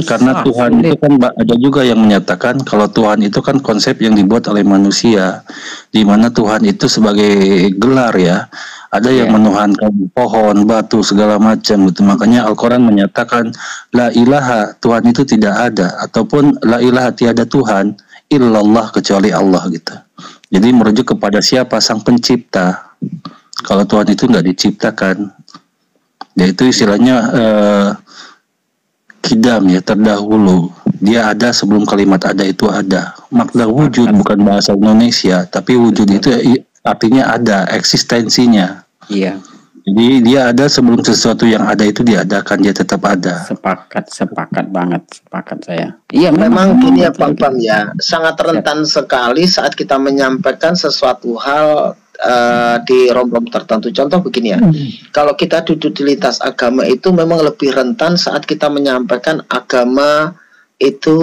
Karena Tuhan itu kan ada juga yang menyatakan kalau Tuhan itu kan konsep yang dibuat oleh manusia, di mana Tuhan itu sebagai gelar ya. Ada yang menuhankan pohon, batu, segala macam gitu. Makanya Al-Quran menyatakan la ilaha, Tuhan itu tidak ada, ataupun la ilaha tiada Tuhan illallah kecuali Allah gitu. Jadi merujuk kepada siapa? Sang pencipta. Kalau Tuhan itu nggak diciptakan, yaitu istilahnya Kidam ya, terdahulu. Dia ada sebelum kalimat ada itu ada. Makna wujud bukan bahasa Indonesia, tapi wujud itu artinya ada, eksistensinya. Iya. Jadi dia ada sebelum sesuatu yang ada itu diadakan, dia tetap ada. Sepakat banget, sepakat saya. Iya, memang gini ya Bang Bam ya, sangat rentan sekali saat kita menyampaikan sesuatu hal di rombong tertentu. Contoh begini ya, kalau kita duduk di lintas agama itu memang lebih rentan saat kita menyampaikan agama itu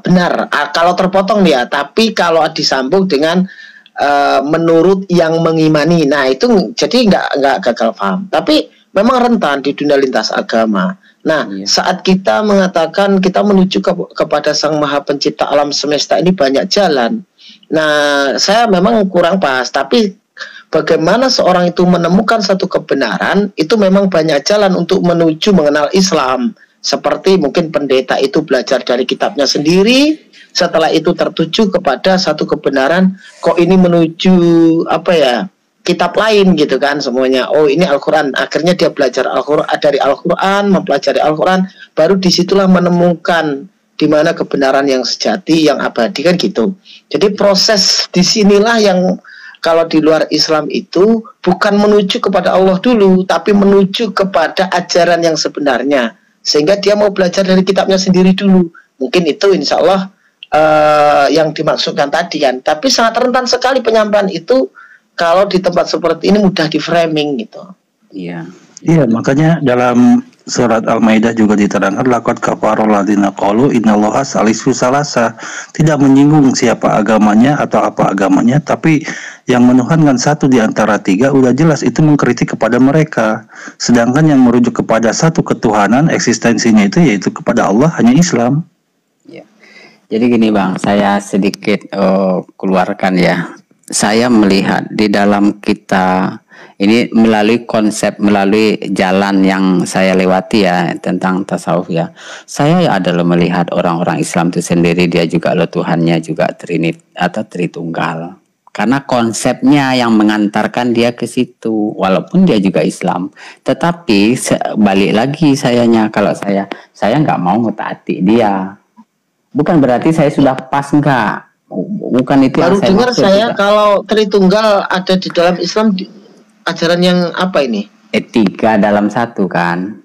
benar. Kalau terpotong ya, tapi kalau disambung dengan menurut yang mengimani, nah itu jadi nggak gagal paham. Tapi memang rentan di dunia lintas agama. Nah, saat kita mengatakan kita menuju kepada Sang Maha Pencipta alam semesta ini banyak jalan. Nah, saya memang kurang pas, tapi bagaimana seorang itu menemukan satu kebenaran, itu memang banyak jalan untuk menuju mengenal Islam. Seperti mungkin pendeta itu belajar dari kitabnya sendiri, setelah itu tertuju kepada satu kebenaran, kok ini menuju kitab lain gitu kan semuanya. Oh, ini Al-Quran. Akhirnya dia belajar dari Al-Quran, mempelajari Al-Quran, baru disitulah menemukan di mana kebenaran yang sejati, yang abadi kan gitu. Jadi proses disinilah yang kalau di luar Islam itu bukan menuju kepada Allah dulu, tapi menuju kepada ajaran yang sebenarnya. Sehingga dia mau belajar dari kitabnya sendiri dulu. Mungkin itu insya Allah yang dimaksudkan tadi kan. Tapi sangat rentan sekali penyampaian itu kalau di tempat seperti ini mudah di framing gitu. Iya. Iya, makanya dalam surat Al-Maidah juga diterangkan laqad kafarul ladzina qalu innallaha salisu salasa. Tidak menyinggung siapa agamanya atau apa agamanya, tapi yang menuhankan satu di antara tiga udah jelas itu mengkritik kepada mereka. Sedangkan yang merujuk kepada satu ketuhanan eksistensinya itu yaitu kepada Allah hanya Islam. Ya. Jadi gini Bang, saya sedikit keluarkan ya. Saya melihat di dalam kita ini melalui konsep, melalui jalan yang saya lewati ya tentang tasawuf ya. Saya adalah melihat orang-orang Islam itu sendiri dia juga Tuhannya juga Tritunggal. Karena konsepnya yang mengantarkan dia ke situ, walaupun dia juga Islam. Tetapi balik lagi sayanya, kalau saya nggak mau ngetaati dia. Bukan berarti saya sudah pas, enggak. Bukan itu baru yang saya dengar maksud, saya juga. Kalau Tritunggal ada di dalam Islam ajaran yang apa ini? Tiga dalam satu kan.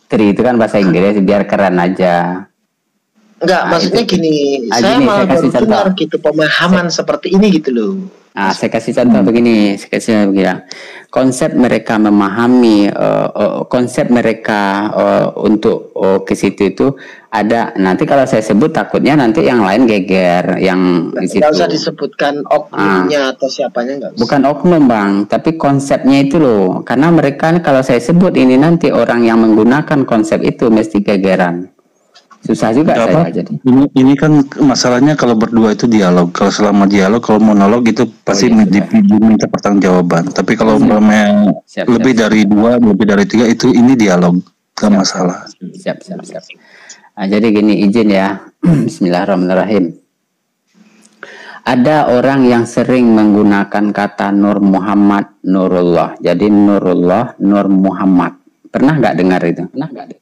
Tri itu kan bahasa Inggris biar keren aja. Enggak, maksudnya itu, gini, saya malah baru dengar gitu pemahaman seperti ini gitu loh. Nah, saya kasih contoh begini, konsep mereka memahami, konsep mereka untuk ke situ itu ada. Nanti kalau saya sebut takutnya nanti yang lain geger, yang di situ. Nggak usah disebutkan oknumnya atau siapanya, nggak usah. Bukan oknum Bang, tapi konsepnya itu loh. Karena mereka kalau saya sebut ini nanti orang yang menggunakan konsep itu mesti gegeran. Susah juga saya jadi. Ini kan masalahnya kalau berdua itu dialog. Kalau selama dialog, kalau monolog itu pasti diminta pertanggungjawaban. Tapi kalau lebih dari dua, lebih dari tiga itu ini dialog, gak masalah. Siap. Nah, jadi gini, izin ya. Bismillahirrahmanirrahim. Ada orang yang sering menggunakan kata Nur Muhammad, Nurullah. Jadi Nurullah, Nur Muhammad. Pernah nggak dengar itu? Pernah nggak?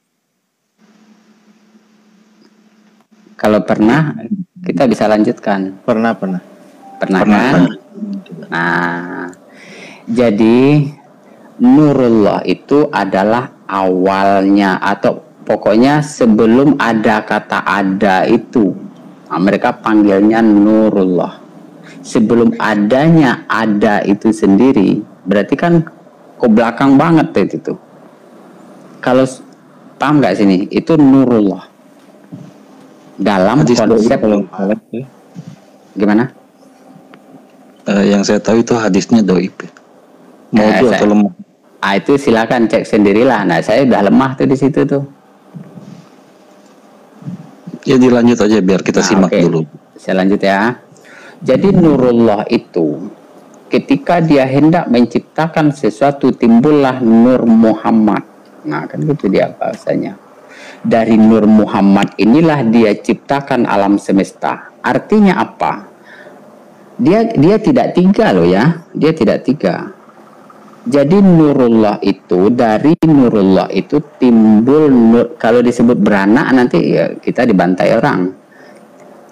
Kalau pernah, kita bisa lanjutkan. Pernah. Kan? Nah, jadi Nurullah itu adalah awalnya atau pokoknya sebelum ada kata ada itu. Nah, mereka panggilnya Nurullah. Sebelum adanya ada itu sendiri, berarti kan ke belakang banget itu. Kalau paham nggak sini? Itu Nurullah. Dalam hadis konsep gimana? Yang saya tahu itu hadisnya doib. Mau atau lemah? Itu silakan cek sendirilah. Nah, saya udah lemah tuh di situ tuh. Ya dilanjut aja biar kita simak dulu. Saya lanjut ya. Jadi Nurullah itu ketika dia hendak menciptakan sesuatu timbullah Nur Muhammad. Nah, kan gitu dia bahasanya. Dari Nur Muhammad inilah dia ciptakan alam semesta. Artinya apa? Dia tidak tiga loh ya. Dia tidak tiga. Jadi nurullah itu, dari nurullah itu timbul nur, kalau disebut beranak nanti ya kita dibantai orang.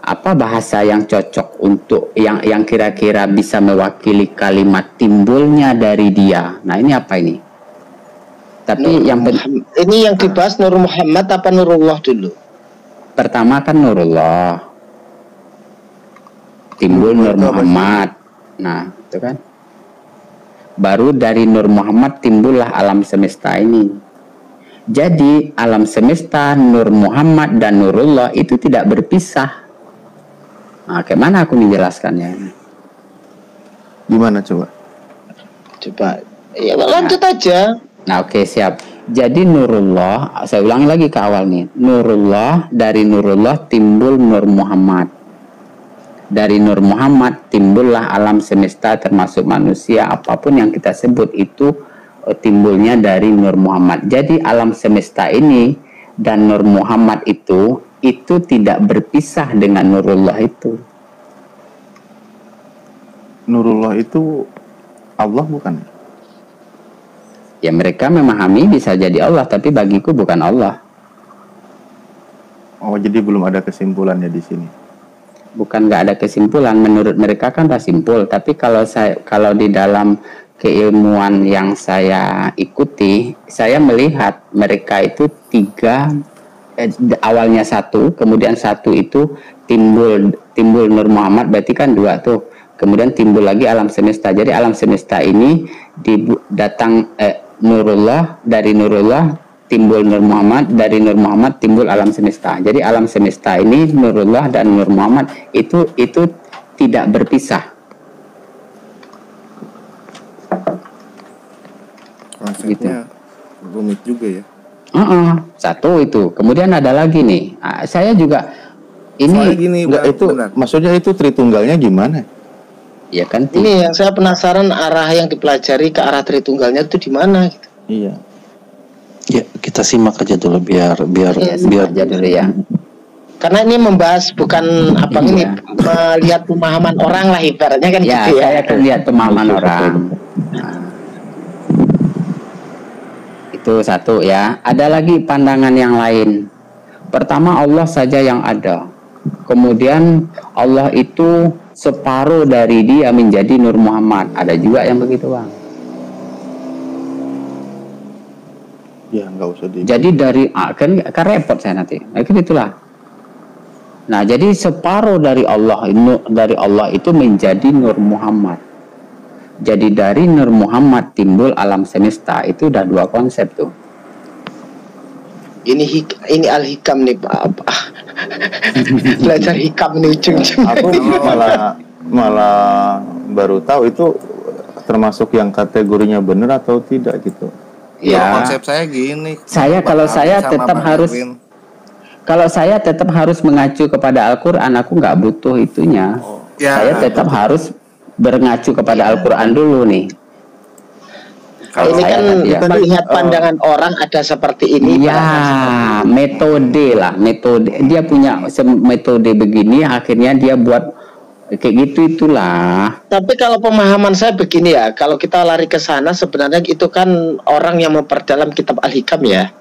Apa bahasa yang cocok untuk yang kira-kira bisa mewakili kalimat timbulnya dari dia? Nah, ini apa ini? Tapi ini yang dibahas Nur Muhammad apa Nurullah dulu? Pertama kan Nurullah. Timbul Nur Muhammad. Nah, itu kan. Baru dari Nur Muhammad timbullah alam semesta ini. Jadi alam semesta, Nur Muhammad dan Nurullah itu tidak berpisah. Nah, bagaimana aku menjelaskannya? Gimana coba? Coba, ya lanjut aja. Nah, oke, siap. Jadi Nurullah, saya ulangi lagi ke awal nih. Nurullah, dari Nurullah timbul Nur Muhammad. Dari Nur Muhammad timbullah alam semesta termasuk manusia, apapun yang kita sebut itu timbulnya dari Nur Muhammad. Jadi alam semesta ini dan Nur Muhammad itu tidak berpisah dengan Nurullah itu. Nurullah itu Allah bukan? Ya, mereka memahami bisa jadi Allah, tapi bagiku bukan Allah. Oh, jadi belum ada kesimpulannya di sini. Bukan nggak ada kesimpulan, menurut mereka kan tak simpul, tapi kalau di dalam keilmuan yang saya ikuti, saya melihat mereka itu awalnya satu, kemudian satu itu timbul Nur Muhammad, berarti kan dua tuh, kemudian timbul lagi alam semesta. Jadi alam semesta ini datang Nurullah, dari Nurullah timbul Nur Muhammad, dari Nur Muhammad timbul alam semesta. Jadi alam semesta ini Nurullah dan Nur Muhammad itu tidak berpisah. Konsepnya gitu. Rumit juga ya. Satu itu. Kemudian ada lagi nih. Saya juga ini gini, itu benar. Maksudnya itu Tritunggalnya gimana? Ya kan. Ini yang saya penasaran, arah yang dipelajari ke arah Tritunggalnya itu di mana gitu. Iya. Ya, kita simak aja dulu biar aja dulu ya. Karena ini membahas bukan apa ini melihat pemahaman orang lah ibaratnya kan ya, gitu ya. Saya akan lihat pemahaman orang. Nah, itu satu ya. Ada lagi pandangan yang lain. Pertama, Allah saja yang ada. Kemudian Allah itu separuh dari dia menjadi Nur Muhammad. Ada juga yang begitu, Bang. Ya, nggak usah di. Jadi dari kan repot saya nanti. Nah, itulah. Nah, jadi separuh dari Allah itu menjadi Nur Muhammad. Jadi dari Nur Muhammad timbul alam semesta. Itu udah dua konsep tuh. Ini al-hikam nih, Pak. Belajar hikam nih ujung-ujung. Aku malah baru tahu itu termasuk yang kategorinya benar atau tidak gitu. Ya, konsep saya gini. Kalau saya tetap harus mengacu kepada Al-Quran, aku nggak butuh itunya. Saya tetap harus mengacu kepada Al-Quran dulu nih. Kalau ini kan melihat pandangan orang ada seperti ini. Ya, metode. Dia punya metode begini, akhirnya dia buat kayak gitu itulah. Tapi kalau pemahaman saya begini ya, kalau kita lari ke sana sebenarnya itu kan orang yang memperdalam kitab Al-Hikam ya.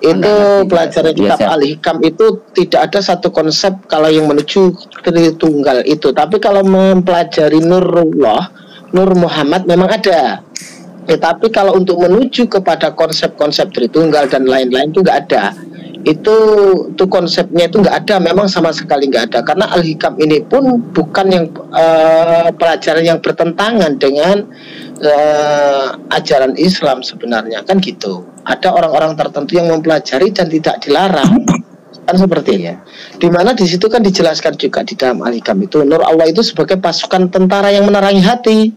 Itu pelajaran kitab Al-Hikam itu tidak ada satu konsep kalau yang menuju Tritunggal itu. Tapi kalau mempelajari Nurullah, Nur Muhammad memang ada. Tetapi kalau untuk menuju kepada konsep-konsep Tritunggal dan lain-lain itu nggak ada. Itu konsepnya itu nggak ada, memang sama sekali nggak ada. Karena Al-Hikam ini pun bukan yang pelajaran yang bertentangan dengan ajaran Islam sebenarnya kan gitu. Ada orang-orang tertentu yang mempelajari dan tidak dilarang kan seperti itu. Dimana di situ kan dijelaskan juga di dalam Al-Hikam itu Nur Allah itu sebagai pasukan tentara yang menerangi hati.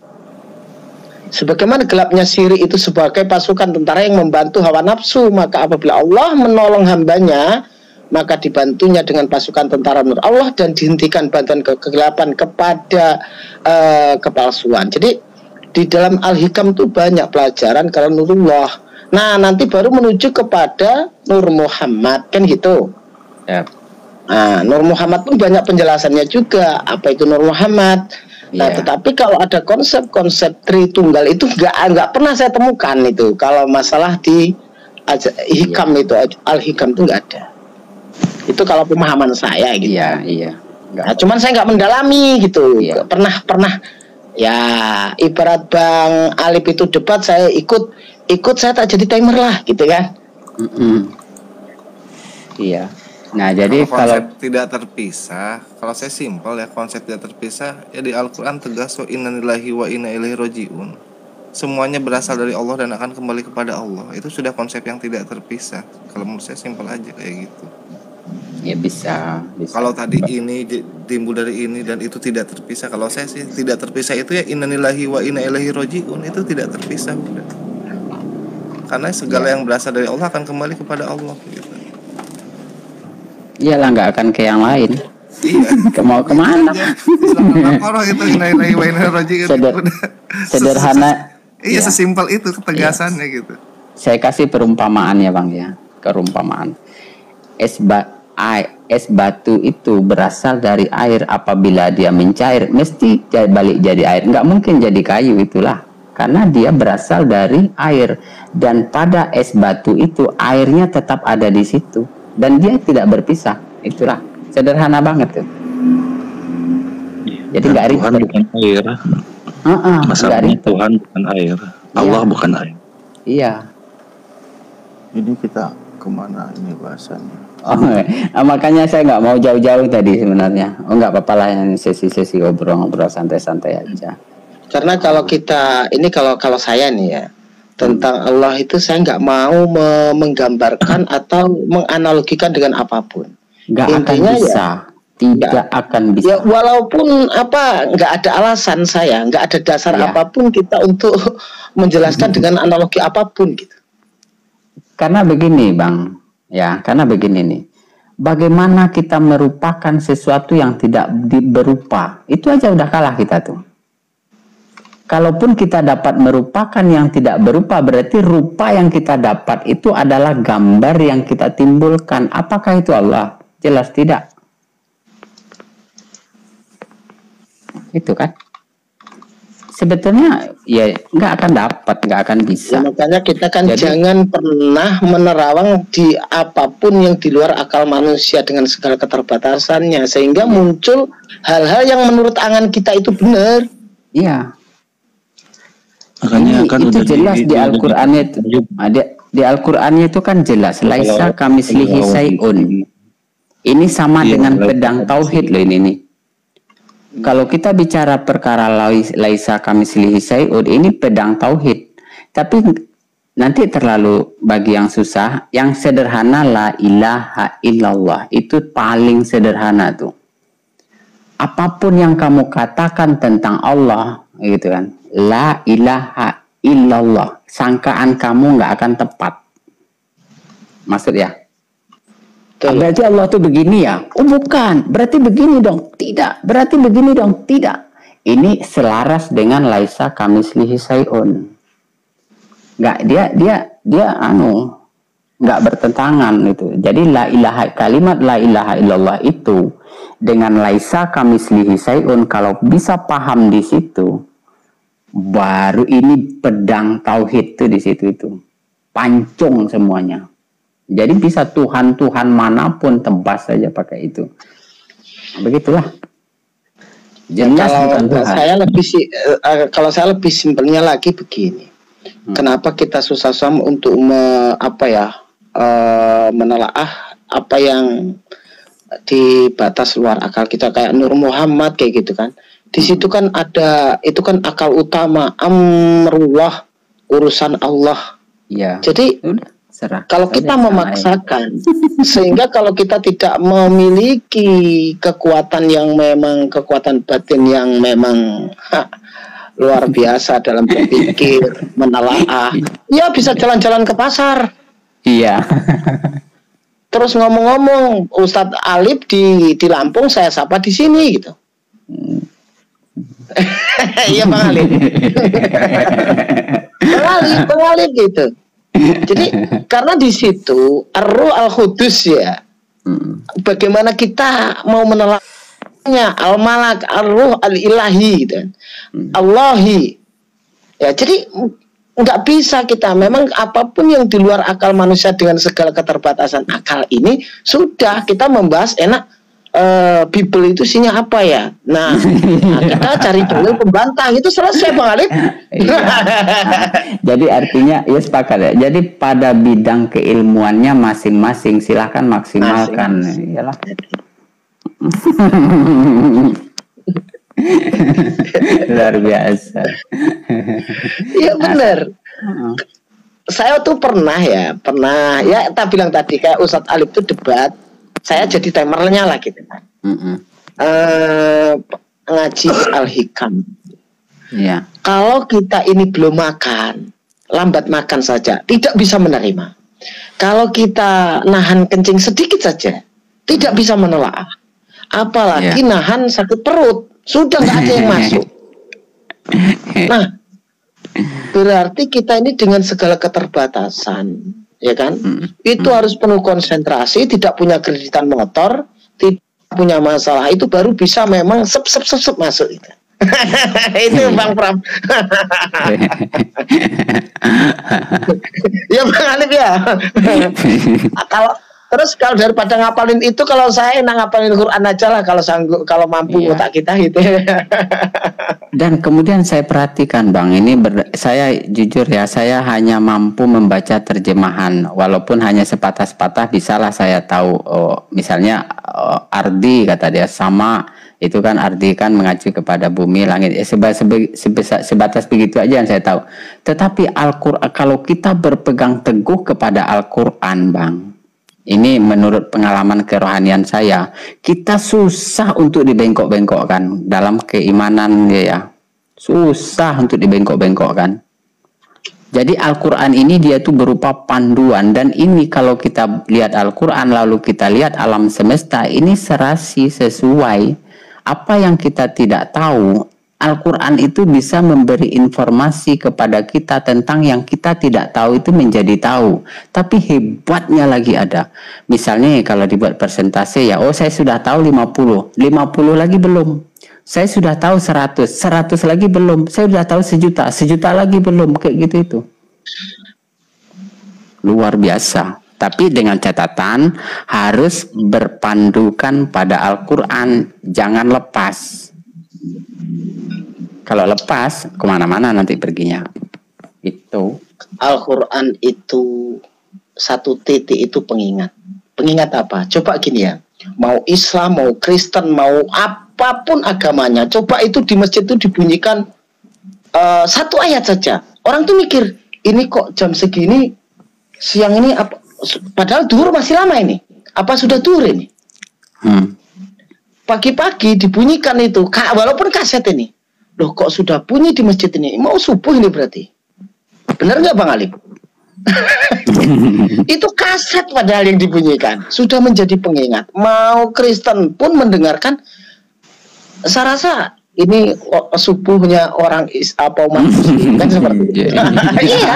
Sebagaimana gelapnya siri itu sebagai pasukan tentara yang membantu hawa nafsu, maka apabila Allah menolong hambanya, maka dibantunya dengan pasukan tentara Nur Allah dan dihentikan bantuan kegelapan kepada kepalsuan. Jadi di dalam Al-Hikam itu banyak pelajaran kalau Nurullah. Nah, nanti baru menuju kepada Nur Muhammad kan gitu. Ya. Nah, Nur Muhammad pun banyak penjelasannya juga. Apa itu Nur Muhammad? Nah, tetapi kalau ada konsep-konsep Tritunggal itu nggak pernah saya temukan itu. Kalau masalah di hikam itu, al-hikam itu nggak ada. Itu kalau pemahaman saya gitu. Iya. Nah, cuman saya nggak mendalami gitu. Pernah ya ibarat Bang Alip itu debat, saya ikut saya tak jadi timer lah gitu kan. Iya. Nah, jadi kalau tidak terpisah, kalau saya simpel ya, konsep tidak terpisah ya di Al-Qur'an tegas wa inna lillahi wa inna ilaihi rajiun. Semuanya berasal dari Allah dan akan kembali kepada Allah. Itu sudah konsep yang tidak terpisah. Kalau menurut saya simpel aja kayak gitu. Ya bisa. Kalau tadi ini timbul dari ini dan itu tidak terpisah. Kalau saya sih tidak terpisah itu ya inna lillahi wa inna ilaihi rajiun, itu tidak terpisah udah. Karena segala yang berasal dari Allah akan kembali kepada Allah gitu. Iyalah, nggak akan ke yang lain. Iya. Mau kemana? Sederhana. Iya, sesimpel itu ketegasannya gitu. Saya kasih perumpamaan ya Bang ya. Perumpamaan. Es batu itu berasal dari air. Apabila dia mencair mesti balik jadi air. Nggak mungkin jadi kayu, itulah. Karena dia berasal dari air. Dan pada es batu itu airnya tetap ada di situ. Dan dia tidak berpisah. Itulah sederhana banget tuh. Jadi nggak ribet. Tuhan bukan air. Masalahnya Tuhan bukan air. Allah bukan air. Iya. Ini kita kemana ini bahasannya? Makanya saya nggak mau jauh-jauh tadi sebenarnya. Nggak apa-apa lah, yang sesi-sesi ngobrol-ngobrol santai-santai aja. Karena kalau kita ini kalau saya nih ya, tentang Allah itu saya nggak mau menggambarkan atau menganalogikan dengan apapun. Nggak akan bisa, tidak akan bisa. Ya walaupun nggak ada alasan saya, nggak ada dasar apapun kita untuk menjelaskan dengan analogi apapun gitu. Karena begini Bang, karena begini nih. Bagaimana kita merupakan sesuatu yang tidak berupa, itu aja udah kalah kita tuh. Kalaupun kita dapat merupakan yang tidak berupa, berarti rupa yang kita dapat itu adalah gambar yang kita timbulkan. Apakah itu Allah? Jelas tidak. Itu kan. Sebetulnya ya nggak akan dapat, nggak akan bisa. Ya, makanya kita kan jangan pernah menerawang di apapun yang di luar akal manusia dengan segala keterbatasannya. Sehingga muncul hal-hal yang menurut angan kita itu benar. Iya. Makanya kan itu jelas di Al-Qur'an itu. Di Al-Qur'an itu kan jelas laisa kamislihi syai'un. Ini sama dengan pedang tauhid loh ini nih. Kalau kita bicara perkara laisa kamislihi syai'un, ini pedang tauhid. Tapi nanti terlalu bagi yang susah, yang sederhana la ilaha illallah. Itu paling sederhana tuh. Apapun yang kamu katakan tentang Allah, gitu kan. La ilaha illallah, sangkaan kamu nggak akan tepat. Maksud ya? Berarti Allah tuh begini ya? Oh bukan, berarti begini dong. Tidak, berarti begini dong. Tidak. Ini selaras dengan laisa kamislihi syai'un. Nggak, dia nggak bertentangan itu. Jadi kalimat la ilaha illallah itu dengan laisa kamislihi syai'un, kalau bisa paham di situ, baru ini pedang tauhid tuh di situ itu. Pancung semuanya. Jadi bisa Tuhan manapun tebas saja pakai itu. Begitulah. Jelas bukan Tuhan. Kalau saya lebih simpelnya lagi begini. Kenapa kita susah-susah untuk menelaah apa yang di batas luar akal kita, kayak Nur Muhammad kayak gitu kan. Di situ kan ada, itu kan akal utama, amrullah, urusan Allah. Ya. Jadi kalau kita memaksakan, sehingga kalau kita tidak memiliki kekuatan yang memang kekuatan batin yang memang luar biasa dalam berpikir, menelaah, ya bisa jalan-jalan ke pasar. Iya. Terus ngomong-ngomong, Ustadz Alip di Lampung, saya sapa di sini gitu. Iya Bang Alip. Bang Alip gitu. Jadi karena di situ Ar-Ruh Al-Qudus ya, bagaimana kita mau menelaah al-malak, ar-ruh, al-ilahi gitu. Allahi. Ya, jadi nggak bisa kita, memang apapun yang di luar akal manusia dengan segala keterbatasan akal ini, sudah kita membahas enak. Bible itu isinya apa ya? Nah, kita cari dalil pembantah, itu selesai Bang Alif. Jadi artinya ya sepakat ya. Jadi pada bidang keilmuannya masing-masing silahkan maksimalkan. Iyalah. Luar biasa. Iya benar. Saya tuh pernah ya tak bilang tadi kayak Ustadz Alif tuh debat. Saya jadi timernya lah gitu kan. Ngaji Al-Hikam. Yeah. Kalau kita ini belum makan, lambat makan saja, tidak bisa menerima. Kalau kita nahan kencing sedikit saja, tidak bisa menelaah. Apalagi nahan sakit perut, sudah nggak ada yang masuk. Nah, berarti kita ini dengan segala keterbatasan, ya kan? Itu harus penuh konsentrasi, tidak punya kreditan motor, tidak punya masalah, itu baru bisa memang sep masuk itu. Itu Bang Pram. Ya Bang Alif ya. Kalau daripada ngapalin itu, kalau saya enak ngapalin Quran aja lah, kalau sanggup, kalau mampu otak kita gitu. Dan kemudian saya perhatikan Bang, ini saya jujur ya, saya hanya mampu membaca terjemahan, walaupun hanya sepatah-sepatah bisalah saya tahu. Misalnya ardi kata dia sama, itu kan ardi kan mengacu kepada bumi, langit. Sebatas begitu aja yang saya tahu. Tetapi Al-Quran, kalau kita berpegang teguh kepada Al-Quran Bang, ini menurut pengalaman kerohanian saya, kita susah untuk dibengkok-bengkokkan dalam keimanan ya. Susah untuk dibengkok-bengkokkan. Jadi Al-Quran ini dia tuh berupa panduan, dan ini kalau kita lihat Al-Quran lalu kita lihat alam semesta, ini serasi sesuai apa yang kita tidak tahu. Al-Quran itu bisa memberi informasi kepada kita tentang yang kita tidak tahu itu menjadi tahu. Tapi hebatnya lagi ada. Misalnya kalau dibuat persentase ya, saya sudah tahu 50 lagi belum. Saya sudah tahu 100 lagi belum. Saya sudah tahu 1 juta lagi belum. Kayak gitu itu. Luar biasa. Tapi dengan catatan harus berpandukan pada Al-Quran. Jangan lepas. Kalau lepas kemana-mana nanti perginya. Itu Al-Quran itu satu titik itu pengingat. Pengingat apa? Coba gini ya, mau Islam, mau Kristen, mau apapun agamanya, coba itu di masjid itu dibunyikan satu ayat saja. Orang tuh mikir, ini kok jam segini, siang ini apa? Padahal duhur masih lama ini. Apa sudah duhur ini? Pagi-pagi dibunyikan itu, walaupun kaset ini. Loh kok sudah bunyi di masjid ini? Mau subuh ini berarti. Benar nggak Bang Alif? Itu kaset padahal yang dibunyikan. Sudah menjadi pengingat. Mau Kristen pun mendengarkan. Saya rasa ini subuhnya orang umat muslim kan seperti itu. Iya.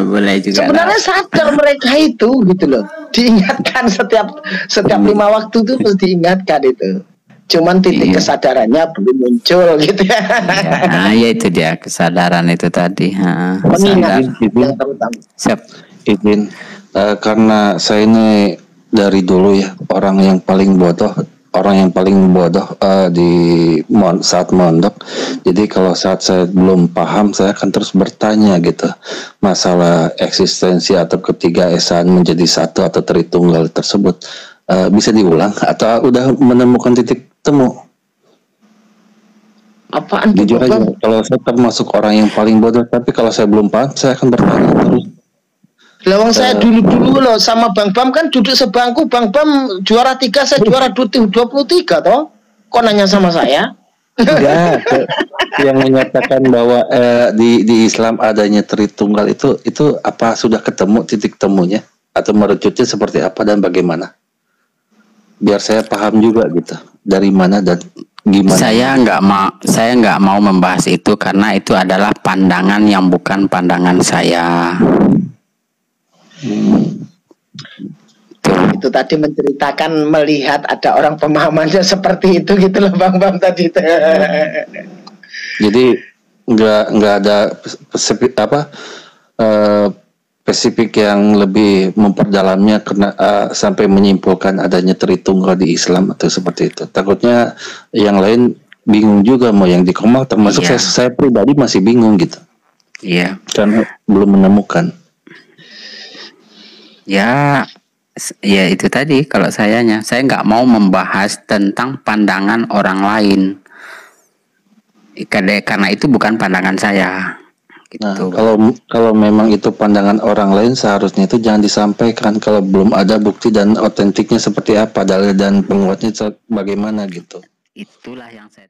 Boleh juga. Sebenarnya sadar mereka itu gitu loh. Diingatkan setiap 5 waktu itu terus diingatkan itu. Cuman titik kesadarannya belum muncul gitu ya. Ya itu dia kesadaran itu tadi. Pengingat yang terutama. Siap. Izin, karena saya ini dari dulu ya orang yang paling bodoh saat mondok. Jadi kalau saat saya belum paham, saya akan terus bertanya gitu, masalah eksistensi atau ketiga esaan menjadi satu atau tritunggal tersebut bisa diulang atau udah menemukan titik temu? Apaan? Jujur aja, kalau saya termasuk orang yang paling bodoh, tapi kalau saya belum paham, saya akan bertanya terus. Lawang saya dulu loh sama Bang Bam kan duduk sebangku, Bang Bam juara 3, saya juara 23 toh. Kok nanya sama saya? Enggak, yang menyatakan bahwa di Islam adanya tritunggal itu apa sudah ketemu titik temunya atau merucutnya seperti apa dan bagaimana? Biar saya paham juga gitu dari mana dan gimana. Saya nggak mau membahas itu karena itu adalah pandangan yang bukan pandangan saya. Tuh. Itu tadi menceritakan melihat ada orang pemahamannya seperti itu gitu loh Bang Bam tadi. Jadi nggak ada spesifik yang lebih memperdalamnya karena sampai menyimpulkan adanya Tritunggal di Islam atau seperti itu. Takutnya yang lain bingung juga mau yang dikomal, termasuk saya pribadi masih bingung gitu. Iya. Karena belum menemukan. Ya itu tadi kalau saya nggak mau membahas tentang pandangan orang lain karena itu bukan pandangan saya gitu. Nah, kalau memang itu pandangan orang lain seharusnya itu jangan disampaikan kalau belum ada bukti dan otentiknya seperti apa, dalil dan penguatnya bagaimana gitu. Itulah yang saya